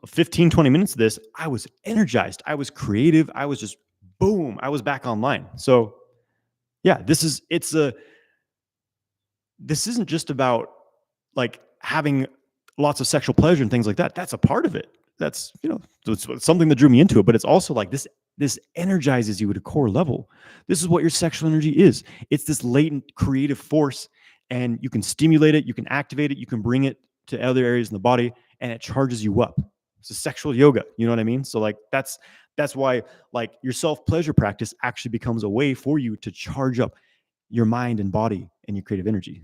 15, 20 minutes of this, I was energized. I was creative. I was just boom, I was back online. So yeah, this isn't just about like having lots of sexual pleasure and things like that. That's a part of it. That's it's something that drew me into it. But it's also like this energizes you at a core level. This is what your sexual energy is. It's this latent creative force, and you can stimulate it, you can activate it, you can bring it to other areas in the body, and it charges you up. It's a sexual yoga. You know what I mean? So like that's why like your self pleasure practice actually becomes a way for you to charge up your mind and body and your creative energy.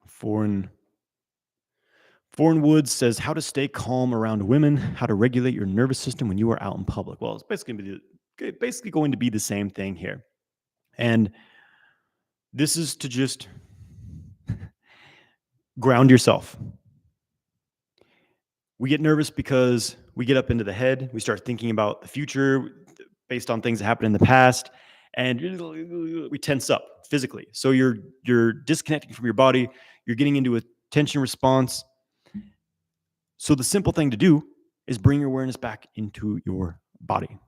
Foreign Foreign Woods says how to stay calm around women, how to regulate your nervous system when you are out in public. Well, it's basically going to be the same thing here. And this is to just ground yourself. We get nervous because we get up into the head. We start thinking about the future based on things that happened in the past, and we tense up physically. So you're disconnecting from your body. You're getting into a tension response. So the simple thing to do is bring your awareness back into your body.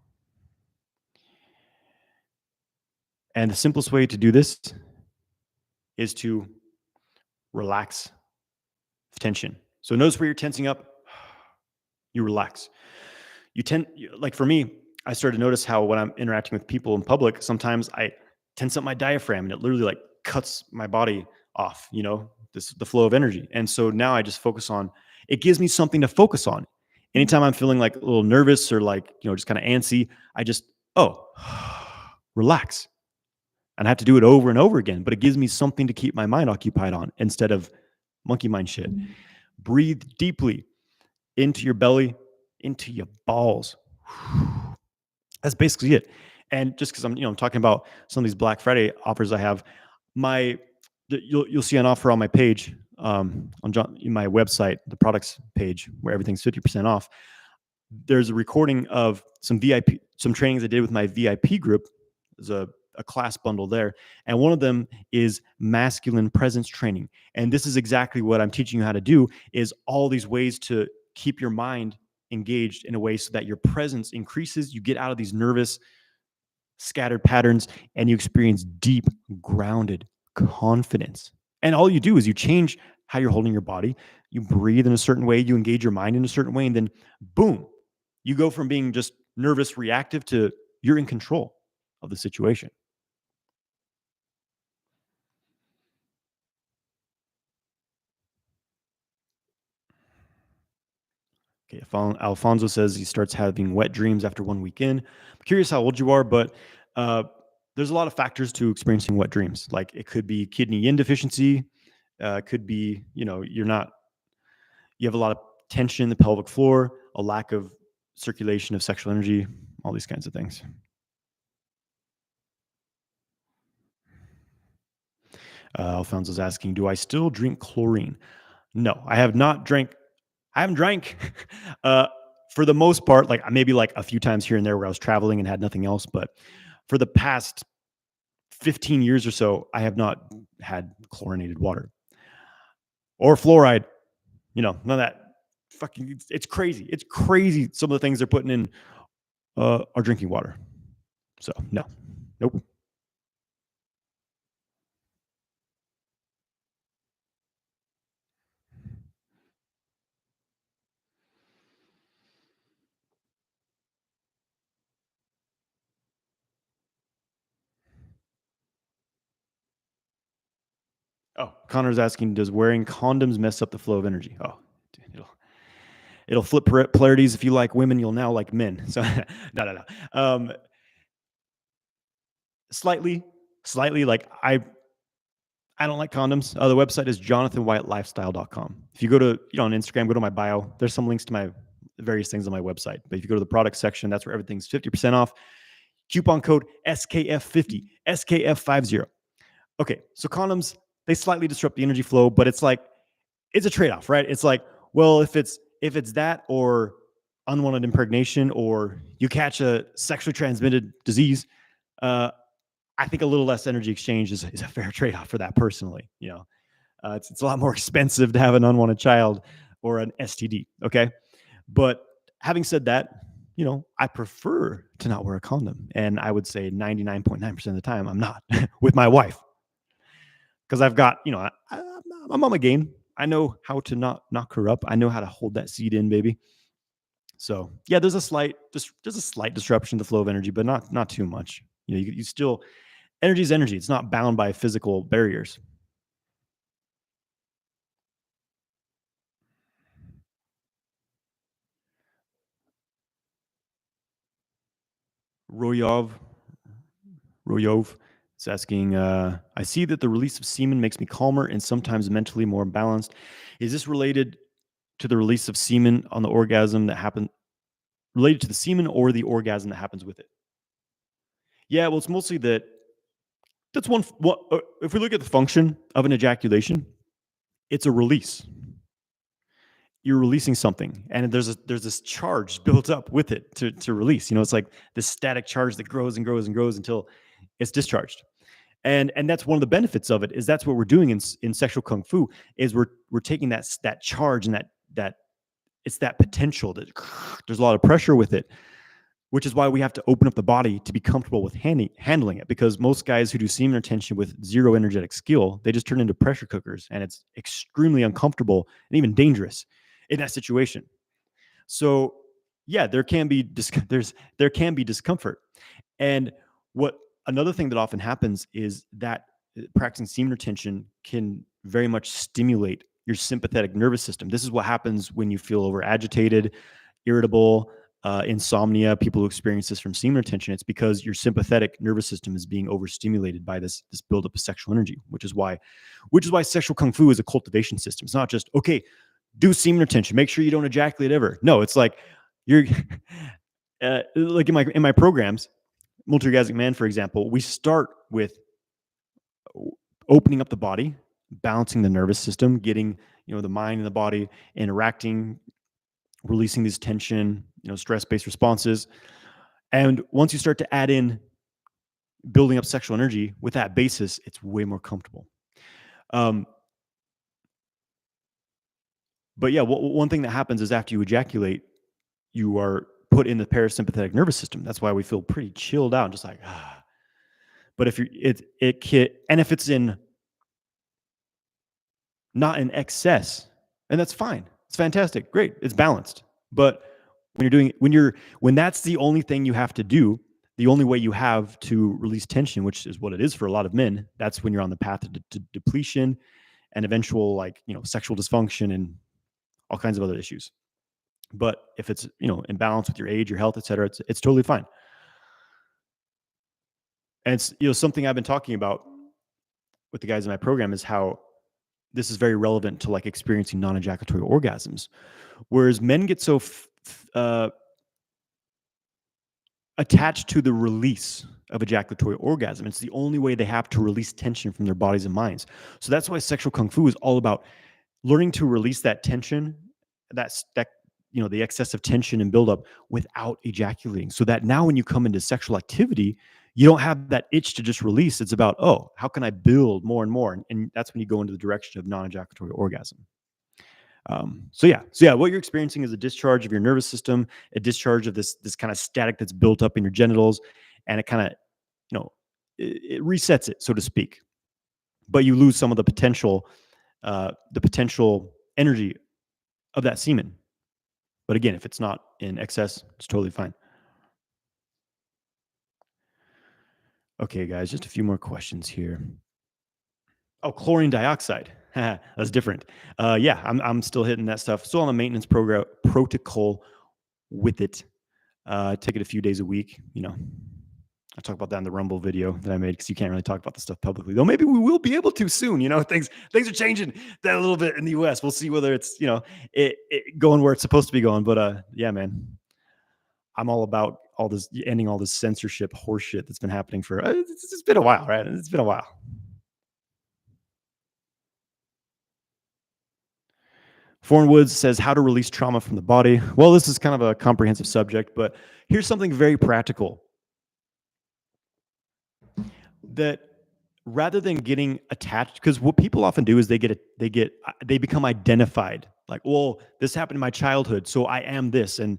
And the simplest way to do this is to relax tension. So notice where you're tensing up, you relax. Like for me, I started to notice how when I'm interacting with people in public, sometimes I tense up my diaphragm and it literally like cuts my body off, the flow of energy. And so now I just focus on, it gives me something to focus on. Anytime I'm feeling like a little nervous or like, just kind of antsy, I just, relax. And I have to do it over and over again, but it gives me something to keep my mind occupied on instead of monkey mind shit. Breathe deeply into your belly, into your balls. That's basically it. And just because I'm talking about some of these Black Friday offers I have, you'll see an offer on my page, in my website, the products page where everything's 50% off. There's a recording of some trainings I did with my VIP group. There's a class bundle there. And one of them is masculine presence training. And this is exactly what I'm teaching you how to do, is all these ways to keep your mind engaged in a way so that your presence increases. You get out of these nervous, scattered patterns and you experience deep, grounded confidence. And all you do is you change how you're holding your body. You breathe in a certain way, you engage your mind in a certain way, and then boom, you go from being just nervous, reactive to you're in control of the situation. Okay, Alfonso says he starts having wet dreams after 1 week in. I'm curious how old you are, but uh, there's a lot of factors to experiencing wet dreams. Like it could be kidney yin deficiency, could be you have a lot of tension in the pelvic floor, a lack of circulation of sexual energy, all these kinds of things. Alfonso's asking, do I still drink chlorine? No, I have not drank. I haven't drank uh, for the most part, like maybe like a few times here and there where I was traveling and had nothing else. But for the past 15 years or so, I have not had chlorinated water or fluoride. None of that. Fucking, it's crazy. It's crazy. Some of the things they're putting in our drinking water. So no, nope. Oh, Connor's asking, does wearing condoms mess up the flow of energy? Oh, it'll flip polarities. If you like women, you'll now like men. So no. Slightly, slightly. Like I don't like condoms. The website is jonathanwhitelifestyle.com. If you go to, on Instagram, go to my bio. There's some links to my various things on my website. But if you go to the product section, that's where everything's 50% off. Coupon code SKF50, SKF50. Okay, so condoms, they slightly disrupt the energy flow, but it's a trade-off, right? It's like, well, if it's that or unwanted impregnation or you catch a sexually transmitted disease, I think a little less energy exchange is a fair trade-off for that personally. It's a lot more expensive to have an unwanted child or an STD. Okay. But having said that, I prefer to not wear a condom. And I would say 99.9% of the time I'm not with my wife. Because I've got, I'm on my game. I know how to not knock her up. I know how to hold that seed in, baby. So yeah, there's a slight disruption to the flow of energy, but not too much. You still, energy is energy. It's not bound by physical barriers. Royov is asking, I see that the release of semen makes me calmer and sometimes mentally more balanced. Is this related to the release of semen on the orgasm that happened, related to the semen or the orgasm that happens with it? Yeah, well, it's mostly that's one. If we look at the function of an ejaculation, it's a release. You're releasing something, and there's this charge built up with it to release. It's like this static charge that grows and grows and grows until it's discharged. And that's one of the benefits of it, is that's what we're doing in sexual kung fu, is we're taking that charge and that it's that potential that there's a lot of pressure with it, which is why we have to open up the body to be comfortable with handling it. Because most guys who do semen retention with zero energetic skill, they just turn into pressure cookers, and it's extremely uncomfortable and even dangerous in that situation. So yeah, there can be discomfort. And what another thing that often happens is that practicing semen retention can very much stimulate your sympathetic nervous system. This is what happens when you feel over agitated, irritable, insomnia. People who experience this from semen retention, it's because your sympathetic nervous system is being overstimulated by this buildup of sexual energy, which is why sexual kung fu is a cultivation system. It's not just, okay, do semen retention, make sure you don't ejaculate ever. No, it's like you're like in my programs, Multi-Orgasmic Man, for example, we start with opening up the body, balancing the nervous system, getting the mind and the body interacting, releasing this tension, stress-based responses. And once you start to add in building up sexual energy with that basis, it's way more comfortable. But yeah, one thing that happens is after you ejaculate, you are put in the parasympathetic nervous system. That's why we feel pretty chilled out, just like ah. But if if it's not in excess, and that's fine. It's fantastic, great, it's balanced. But when that's the only thing you have to do, the only way you have to release tension, which is what it is for a lot of men, that's when you're on the path to depletion and eventual sexual dysfunction and all kinds of other issues. But if it's, in balance with your age, your health, et cetera, it's totally fine. And it's, something I've been talking about with the guys in my program is how this is very relevant to like experiencing non-ejaculatory orgasms. Whereas men get so attached to the release of ejaculatory orgasm. It's the only way they have to release tension from their bodies and minds. So that's why sexual kung fu is all about learning to release that tension, that the excessive tension and buildup without ejaculating. So that now when you come into sexual activity, you don't have that itch to just release. It's about, oh, how can I build more and more? And that's when you go into the direction of non-ejaculatory orgasm. So yeah, what you're experiencing is a discharge of your nervous system, a discharge of this kind of static that's built up in your genitals, and it kind of, it resets it, so to speak. But you lose some of the potential energy of that semen. But again, if it's not in excess, it's totally fine. Okay, guys, just a few more questions here. Oh, chlorine dioxide. That's different. Yeah, I'm still hitting that stuff. Still on the maintenance protocol with it. Take it a few days a week. I talk about that in the Rumble video that I made because you can't really talk about this stuff publicly. Though maybe we will be able to soon. Things are changing that a little bit in the U.S. We'll see whether it's it going where it's supposed to be going. But yeah, man, I'm all about all this ending all this censorship horseshit that's been happening for it's been a while, right? It's been a while. Foreign Woods says how to release trauma from the body. Well, this is kind of a comprehensive subject, but here's something very practical. That rather than getting attached, because what people often do is they become identified. Like, well, this happened in my childhood, so I am this, and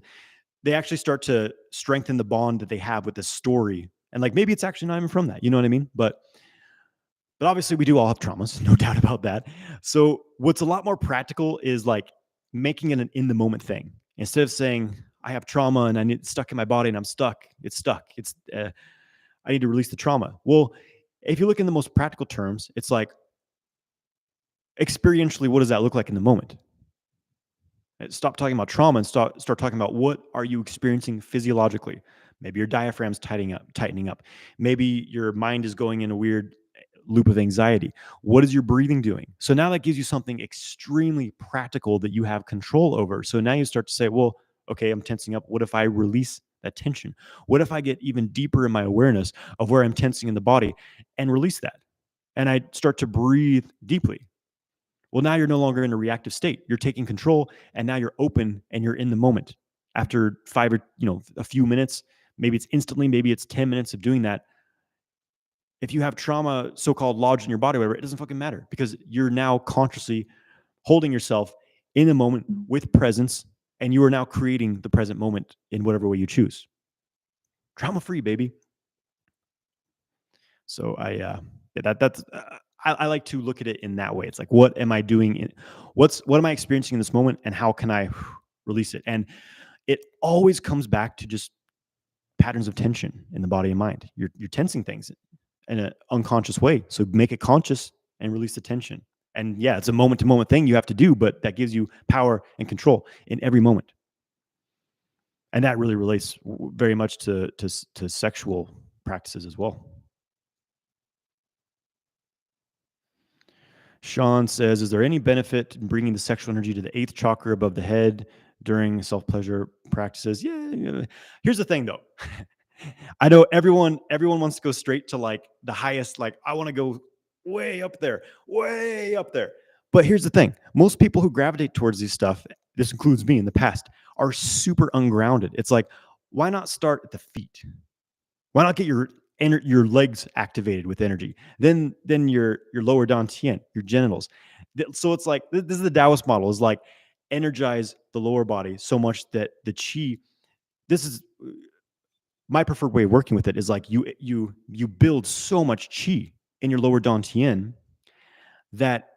they actually start to strengthen the bond that they have with this story. And like maybe it's actually not even from that. You know what I mean? But obviously we do all have traumas, no doubt about that. So what's a lot more practical is like making it an in the moment thing. Instead of saying, I have trauma and it's stuck in my body and I'm stuck. It's stuck. I need to release the trauma. Well, if you look in the most practical terms, it's like experientially, what does that look like in the moment? Stop talking about trauma and start talking about what are you experiencing physiologically. Maybe your diaphragm's tightening up. Maybe your mind is going in a weird loop of anxiety. What is your breathing doing? So now that gives you something extremely practical that you have control over. So now you start to say, well, okay, I'm tensing up. What if I release that tension? What if I get even deeper in my awareness of where I'm tensing in the body and release that? And I start to breathe deeply. Well, now you're no longer in a reactive state. You're taking control, and now you're open and you're in the moment. After a few minutes, maybe it's instantly, maybe it's 10 minutes of doing that. If you have trauma so-called lodged in your body, whatever, it doesn't fucking matter because you're now consciously holding yourself in the moment with presence, and you are now creating the present moment in whatever way you choose. Trauma-free, baby. So I like to look at it in that way. It's like, what am I doing? What am I experiencing in this moment, and how can I release it? And it always comes back to just patterns of tension in the body and mind. You're tensing things in an unconscious way. So make it conscious and release the tension. And yeah, it's a moment to moment thing you have to do, but that gives you power and control in every moment. And that really relates very much to sexual practices as well. Sean says, is there any benefit in bringing the sexual energy to the 8th chakra above the head during self-pleasure practices? Yeah. Here's the thing though. I know everyone wants to go straight to like the highest, like I want to go way up there. But here's the thing. Most people who gravitate towards these stuff, this includes me in the past, are super ungrounded. It's like, why not start at the feet? Why not get your legs activated with energy? Then your lower dantian, your genitals. So it's like, this is the Taoist model, is like energize the lower body so much that the chi, this is my preferred way of working with it, is like you build so much chi in your lower dantian that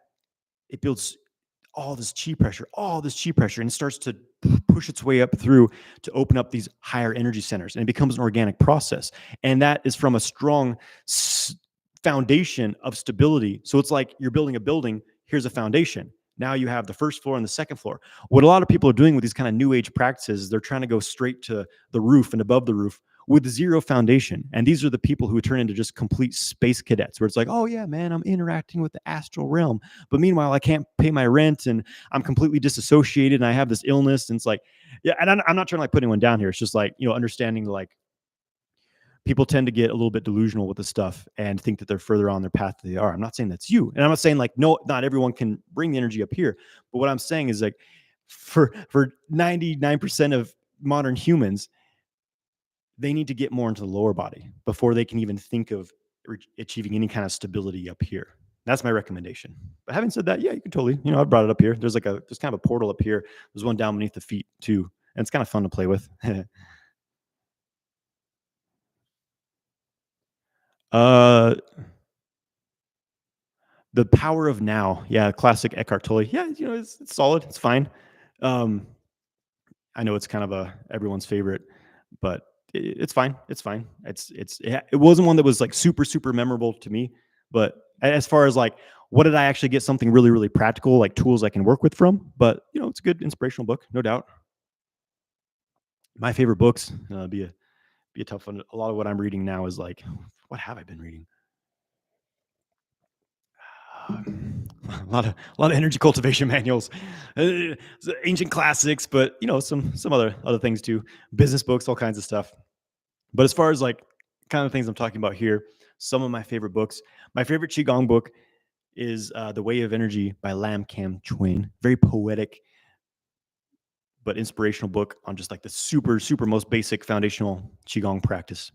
it builds all this chi pressure, and it starts to push its way up through to open up these higher energy centers, and it becomes an organic process. And that is from a strong foundation of stability. So it's like you're building a building. Here's a foundation. Now you have the first floor and the second floor. What a lot of people are doing with these kind of new age practices is they're trying to go straight to the roof and above the roof with zero foundation. And these are the people who turn into just complete space cadets, where it's like, oh yeah, man, I'm interacting with the astral realm. But meanwhile, I can't pay my rent and I'm completely disassociated and I have this illness. And it's like, yeah, and I'm not trying to like put anyone down here. It's just like, understanding like people tend to get a little bit delusional with this stuff and think that they're further on their path than they are. I'm not saying that's you. And I'm not saying like, no, not everyone can bring the energy up here. But what I'm saying is like for 99% of modern humans, they need to get more into the lower body before they can even think of achieving any kind of stability up here. That's my recommendation. But having said that, yeah, you can totally, I brought it up here. There's kind of a portal up here. There's one down beneath the feet too. And it's kind of fun to play with. uh, The Power of Now. Yeah, classic Eckhart Tolle. Yeah, it's solid. It's fine. Um, I know it's kind of everyone's favorite, but it's fine. It's fine. It wasn't one that was like super super memorable to me, but as far as like what did I actually get something really really practical like tools I can work with from? But it's a good inspirational book, no doubt. My favorite books be a tough one. A lot of what I'm reading now is like, what have I been reading? A lot of energy cultivation manuals, ancient classics, but some other things too, business books, all kinds of stuff. But as far as like kind of things I'm talking about here, some of my favorite books, my favorite qigong book is The Way of Energy by Lam Cam Chuen. Very poetic but inspirational book on just like the super super most basic foundational qigong practice.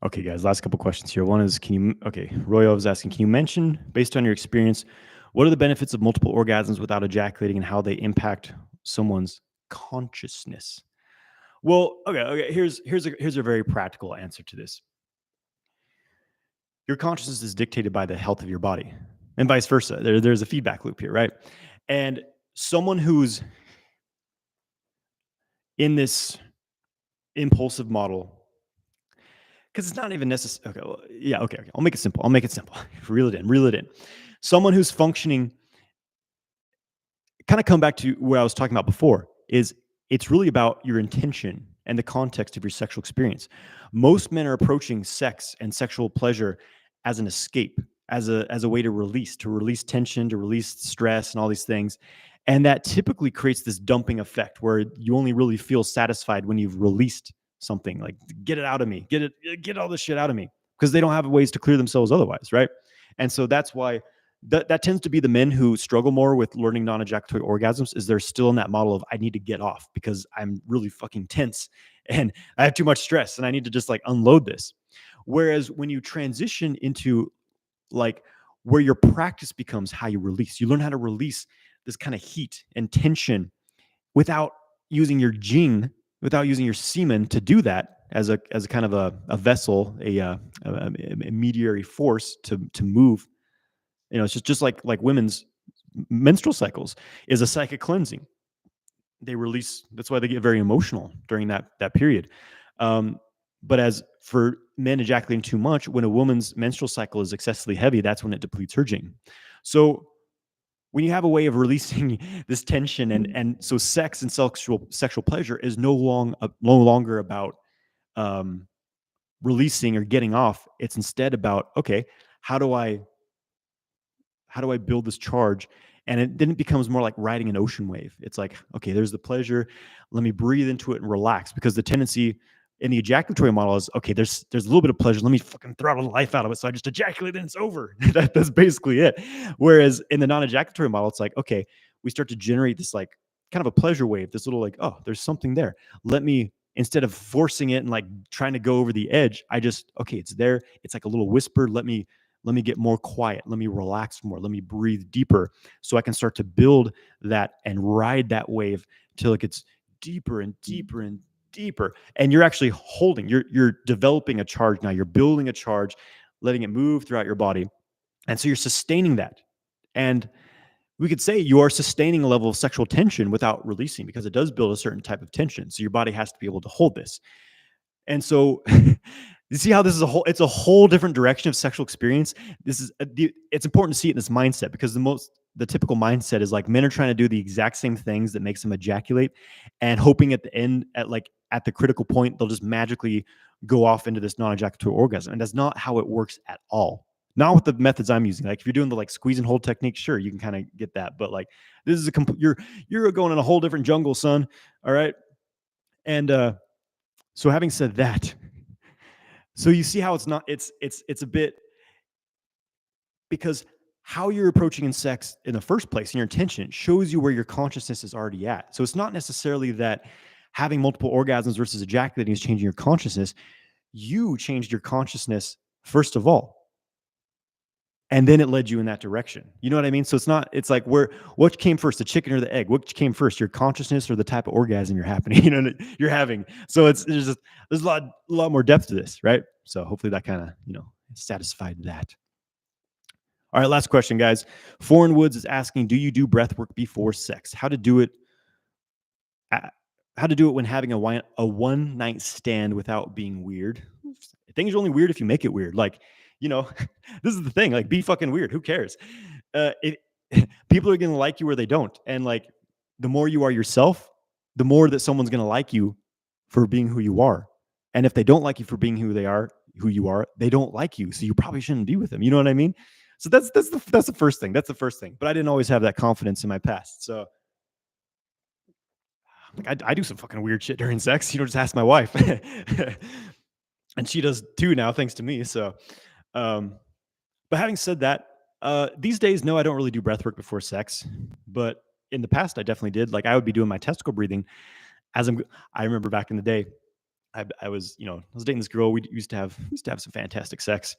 Okay, guys, last couple questions here. One is, Royo is asking, can you mention, based on your experience, what are the benefits of multiple orgasms without ejaculating and how they impact someone's consciousness? Well, okay. Here's a very practical answer to this. Your consciousness is dictated by the health of your body, and vice versa. There's a feedback loop here, right? And someone who's in this impulsive model, because it's not even necessary. Okay, well, yeah, okay. I'll make it simple. Reel it in. Someone who's functioning, kind of come back to where I was talking about before, is it's really about your intention and the context of your sexual experience. Most men are approaching sex and sexual pleasure as an escape, as a way to release tension, to release stress and all these things. And that typically creates this dumping effect where you only really feel satisfied when you've released something, like get it out of me, get all this shit out of me, because they don't have ways to clear themselves otherwise, right? And so that's why that tends to be the men who struggle more with learning non-ejaculatory orgasms, is they're still in that model of I need to get off because I'm really fucking tense and I have too much stress and I need to just like unload this. Whereas when you transition into like where your practice becomes how you release, you learn how to release this kind of heat and tension without using your Jing, without using your semen to do that as a kind of a vessel, a mediary force to move. It's just like women's menstrual cycles is a psychic cleansing. They release. That's why they get very emotional during that period. But as for men ejaculating too much, when a woman's menstrual cycle is excessively heavy, that's when it depletes her Jing. So when you have a way of releasing this tension, and so sex and sexual pleasure is no longer about releasing or getting off. It's instead about, okay, how do I build this charge? And then it becomes more like riding an ocean wave. It's like, okay, there's the pleasure. Let me breathe into it and relax, because the tendency in the ejaculatory model is, okay, there's a little bit of pleasure. Let me fucking throttle the life out of it. So I just ejaculate and it's over. That's basically it. Whereas in the non-ejaculatory model, it's like, okay, we start to generate this like kind of a pleasure wave, this little like, oh, there's something there. Let me, instead of forcing it and like trying to go over the edge, I just, okay, it's there. It's like a little whisper. Let me get more quiet. Let me relax more. Let me breathe deeper so I can start to build that and ride that wave till it gets deeper and deeper and deeper, and you're actually holding, you're developing a charge now, you're building a charge, letting it move throughout your body. And so you're sustaining that. And we could say you are sustaining a level of sexual tension without releasing, because it does build a certain type of tension. So your body has to be able to hold this. And so you see how this is it's a whole different direction of sexual experience. It's important to see it in this mindset, because the typical mindset is like men are trying to do the exact same things that makes them ejaculate, and hoping at the end, at the critical point, they'll just magically go off into this non-ejaculatory orgasm. And that's not how it works at all. Not with the methods I'm using. Like if you're doing the squeeze and hold technique, sure, you can kind of get that. But this is you're going in a whole different jungle, son. All right. And so having said that, so you see how it's a bit, because how you're approaching in sex in the first place and your intention shows you where your consciousness is already at. So it's not necessarily that having multiple orgasms versus ejaculating is changing your consciousness. You changed your consciousness first of all, and then it led you in that direction. You know what I mean? So it's like what came first, the chicken or the egg? What came first, your consciousness or the type of orgasm you're you're having? So there's a lot more depth to this, right? So hopefully that kind of, satisfied that. All right, last question, guys. Foreign Woods is asking, do you do breath work before sex? How to do it when having a one night stand without being weird. Things are only weird if you make it weird. This is the thing. Be fucking weird. Who cares? People are gonna like you or they don't. And the more you are yourself, the more that someone's gonna like you for being who you are. And if they don't like you for being who you are, they don't like you. So you probably shouldn't be with them. You know what I mean? So that's the first thing. That's the first thing. But I didn't always have that confidence in my past. So I do some fucking weird shit during sex. Just ask my wife. And she does too now, thanks to me. So, but having said that, these days, no, I don't really do breath work before sex. But in the past, I definitely did. I would be doing my testicle breathing I remember back in the day, I was dating this girl. We used to have some fantastic sex.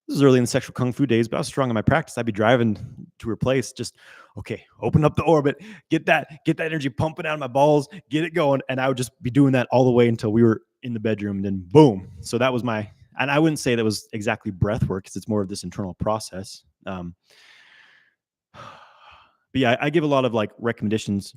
This was early in the sexual kung fu days, but I was strong in my practice. I'd be driving to her place, just open up the orbit, get that energy pumping out of my balls, get it going, and I would just be doing that all the way until we were in the bedroom. And then boom. So that was and I wouldn't say that was exactly breath work, because it's more of this internal process. But yeah, I give a lot of recommendations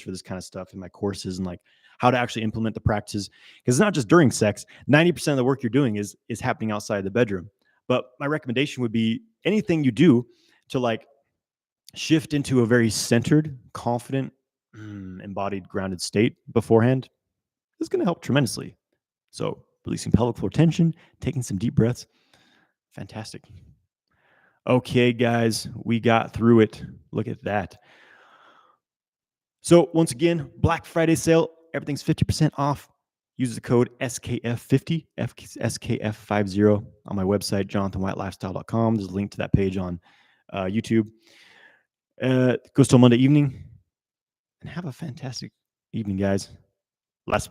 for this kind of stuff in my courses, and how to actually implement the practices, because it's not just during sex. 90% of the work you're doing is happening outside the bedroom. But my recommendation would be anything you do to shift into a very centered, confident, embodied, grounded state beforehand is going to help tremendously. So releasing pelvic floor tension, taking some deep breaths. Fantastic. Okay, guys, we got through it. Look at that. So once again, Black Friday sale, everything's 50% off. Use the code SKF50, SKF50 on my website, jonathanwhitelifestyle.com. There's a link to that page on YouTube. Goes till Monday evening. And have a fantastic evening, guys. Last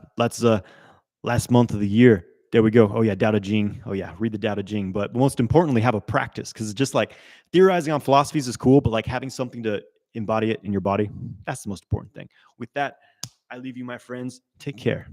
month of the year. There we go. Oh, yeah, Tao Te Ching. Oh, yeah, read the Tao Te Ching. But most importantly, have a practice, because it's just theorizing on philosophies is cool, but having something to embody it in your body, that's the most important thing. With that, I leave you, my friends. Take care.